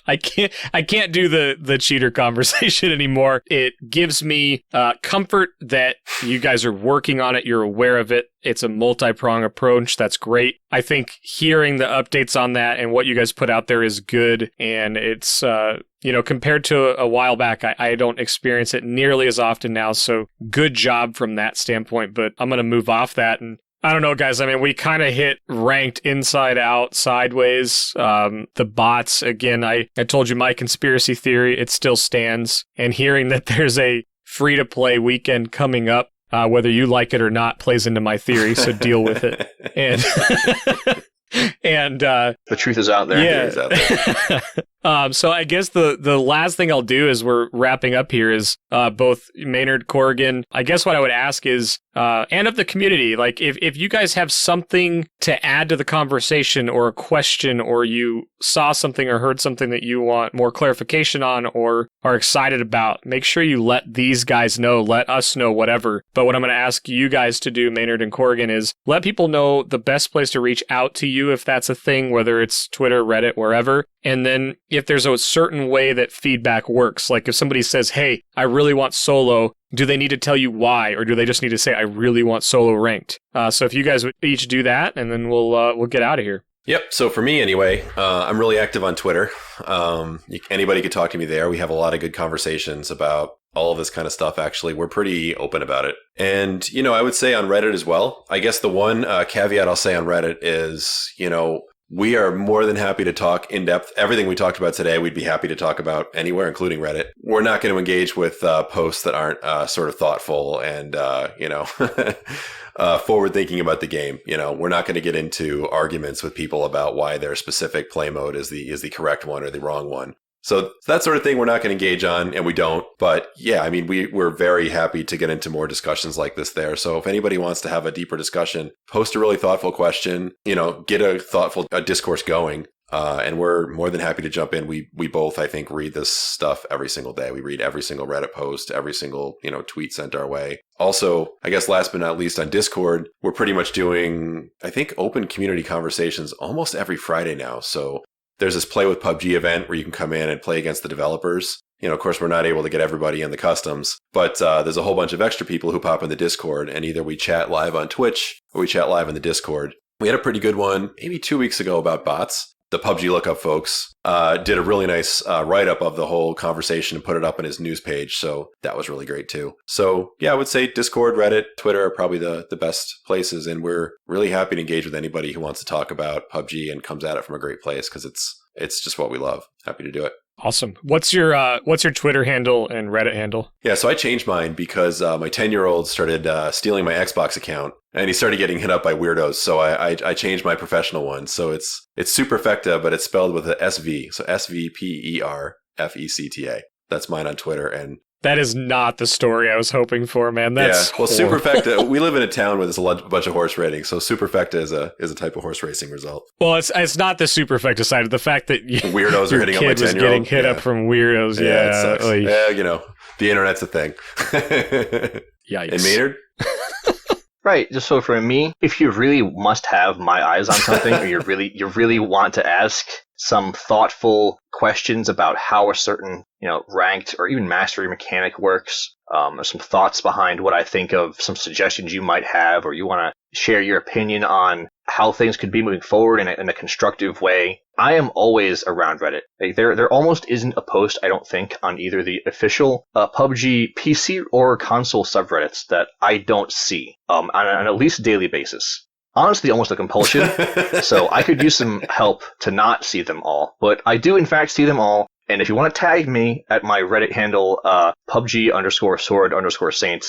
S1: I can't do the cheater conversation anymore. It gives me comfort that you guys are working on it. You're aware of it. It's a multi-prong approach. That's great. I think hearing the updates on that and what you guys put out there is good. And it's, compared to a while back, I don't experience it nearly as often now. So good job from that standpoint. But I'm going to move off that. And I don't know, guys. I mean, we kind of hit ranked inside out, sideways. The bots, again, I told you my conspiracy theory, it still stands. And hearing that there's a free-to-play weekend coming up, whether you like it or not, plays into my theory, so deal with it. And the
S3: truth is out there.
S1: Yeah.
S2: It is out there.
S1: So I guess the last thing I'll do as we're wrapping up here is both Maynard, Corrigan, I guess what I would ask is, and of the community, like if you guys have something to add to the conversation or a question, or you saw something or heard something that you want more clarification on or are excited about, make sure you let these guys know, let us know, whatever. But what I'm going to ask you guys to do, Maynard and Corrigan, is let people know the best place to reach out to you if that's a thing, whether it's Twitter, Reddit, wherever. And then if there's a certain way that feedback works, like if somebody says, hey, I really want solo, do they need to tell you why, or do they just need to say, I really want solo ranked? So if you guys would each do that, and then we'll get out of here.
S2: Yep. So for me, anyway, I'm really active on Twitter. Anybody could talk to me there. We have a lot of good conversations about all of this kind of stuff. Actually, we're pretty open about it. And, I would say on Reddit as well. I guess the one caveat I'll say on Reddit is, we are more than happy to talk in depth. Everything we talked about today, we'd be happy to talk about anywhere, including Reddit. We're not going to engage with posts that aren't sort of thoughtful and, forward thinking about the game. We're not going to get into arguments with people about why their specific play mode is the correct one or the wrong one. So that sort of thing we're not going to engage on, and we don't. But yeah, I mean, we're very happy to get into more discussions like this there. So if anybody wants to have a deeper discussion, post a really thoughtful question, get a thoughtful discourse going. And we're more than happy to jump in. We both, I think, read this stuff every single day. We read every single Reddit post, every single, tweet sent our way. Also, I guess last but not least on Discord, we're pretty much doing, I think, open community conversations almost every Friday now. So there's this Play with PUBG event where you can come in and play against the developers. Of course, we're not able to get everybody in the customs, but there's a whole bunch of extra people who pop in the Discord, and either we chat live on Twitch or we chat live in the Discord. We had a pretty good one maybe 2 weeks ago about bots. The PUBG Lookup folks did a really nice write-up of the whole conversation and put it up on his news page. So that was really great too. So yeah, I would say Discord, Reddit, Twitter are probably the best places. And we're really happy to engage with anybody who wants to talk about PUBG and comes at it from a great place because it's just what we love. Happy to do it.
S1: Awesome. What's your Twitter handle and Reddit handle? Yeah,
S2: so I changed mine because my 10-year-old started stealing my Xbox account, and he started getting hit up by weirdos. So I changed my professional one. So it's Superfecta, but it's spelled with a SV. So SVPERFECTA. That's mine on Twitter. And
S1: that is not the story I was hoping for, man. That's
S2: well, Superfecta. We live in a town where there's a bunch of horse racing, so Superfecta is a type of horse racing result.
S1: Well, it's not the Superfecta side of the fact that
S2: weirdos are hitting up my 10-year-old.
S1: Getting hit up from weirdos. Yeah,
S2: it sucks. The internet's a thing.
S1: Yikes.
S2: And Maynard.
S3: Right. Just so for me, if you really must have my eyes on something, or you really want to ask some thoughtful questions about how a certain, ranked or even mastery mechanic works, or some thoughts behind what I think of, some suggestions you might have, or you want to share your opinion on how things could be moving forward in a constructive way, I am always around Reddit. Like, there almost isn't a post, I don't think, on either the official PUBG PC or console subreddits that I don't see on an at least daily basis. Honestly, almost a compulsion, so I could use some help to not see them all. But I do, in fact, see them all, and if you want to tag me at my Reddit handle, PUBG_sword_saint,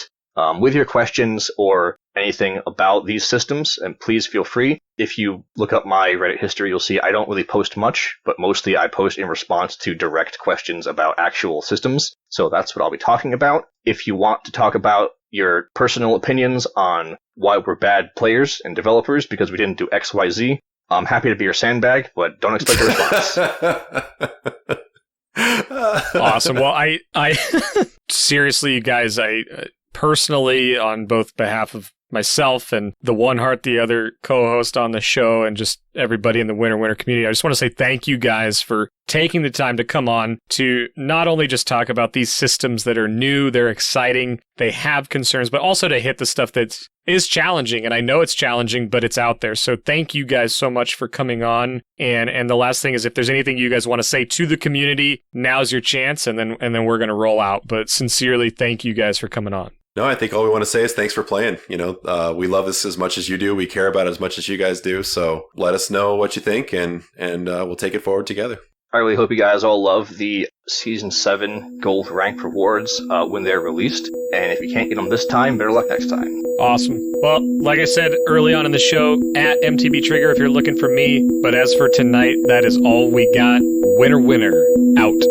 S3: with your questions or anything about these systems, and please feel free. If you look up my Reddit history, you'll see I don't really post much, but mostly I post in response to direct questions about actual systems. So that's what I'll be talking about. If you want to talk about your personal opinions on why we're bad players and developers because we didn't do XYZ, I'm happy to be your sandbag, but don't expect a response.
S1: Awesome. Well, I seriously, you guys, I personally, on both behalf of myself and the One Heart, the other co-host on the show, and just everybody in the Winter community, I just want to say thank you guys for taking the time to come on to not only just talk about these systems that are new, they're exciting, they have concerns, but also to hit the stuff that is challenging. And I know it's challenging, but it's out there. So thank you guys so much for coming on. And the last thing is, if there's anything you guys want to say to the community, now's your chance, and then we're going to roll out. But sincerely, thank you guys for coming on.
S2: No, I think all we want to say is thanks for playing. We love this as much as you do. We care about it as much as you guys do. So let us know what you think, and we'll take it forward together.
S3: I really hope you guys all love the Season 7 Gold Rank rewards when they're released. And if you can't get them this time, better luck next time.
S1: Awesome. Well, like I said early on in the show, at MTBtrigger if you're looking for me. But as for tonight, that is all we got. Winner, out.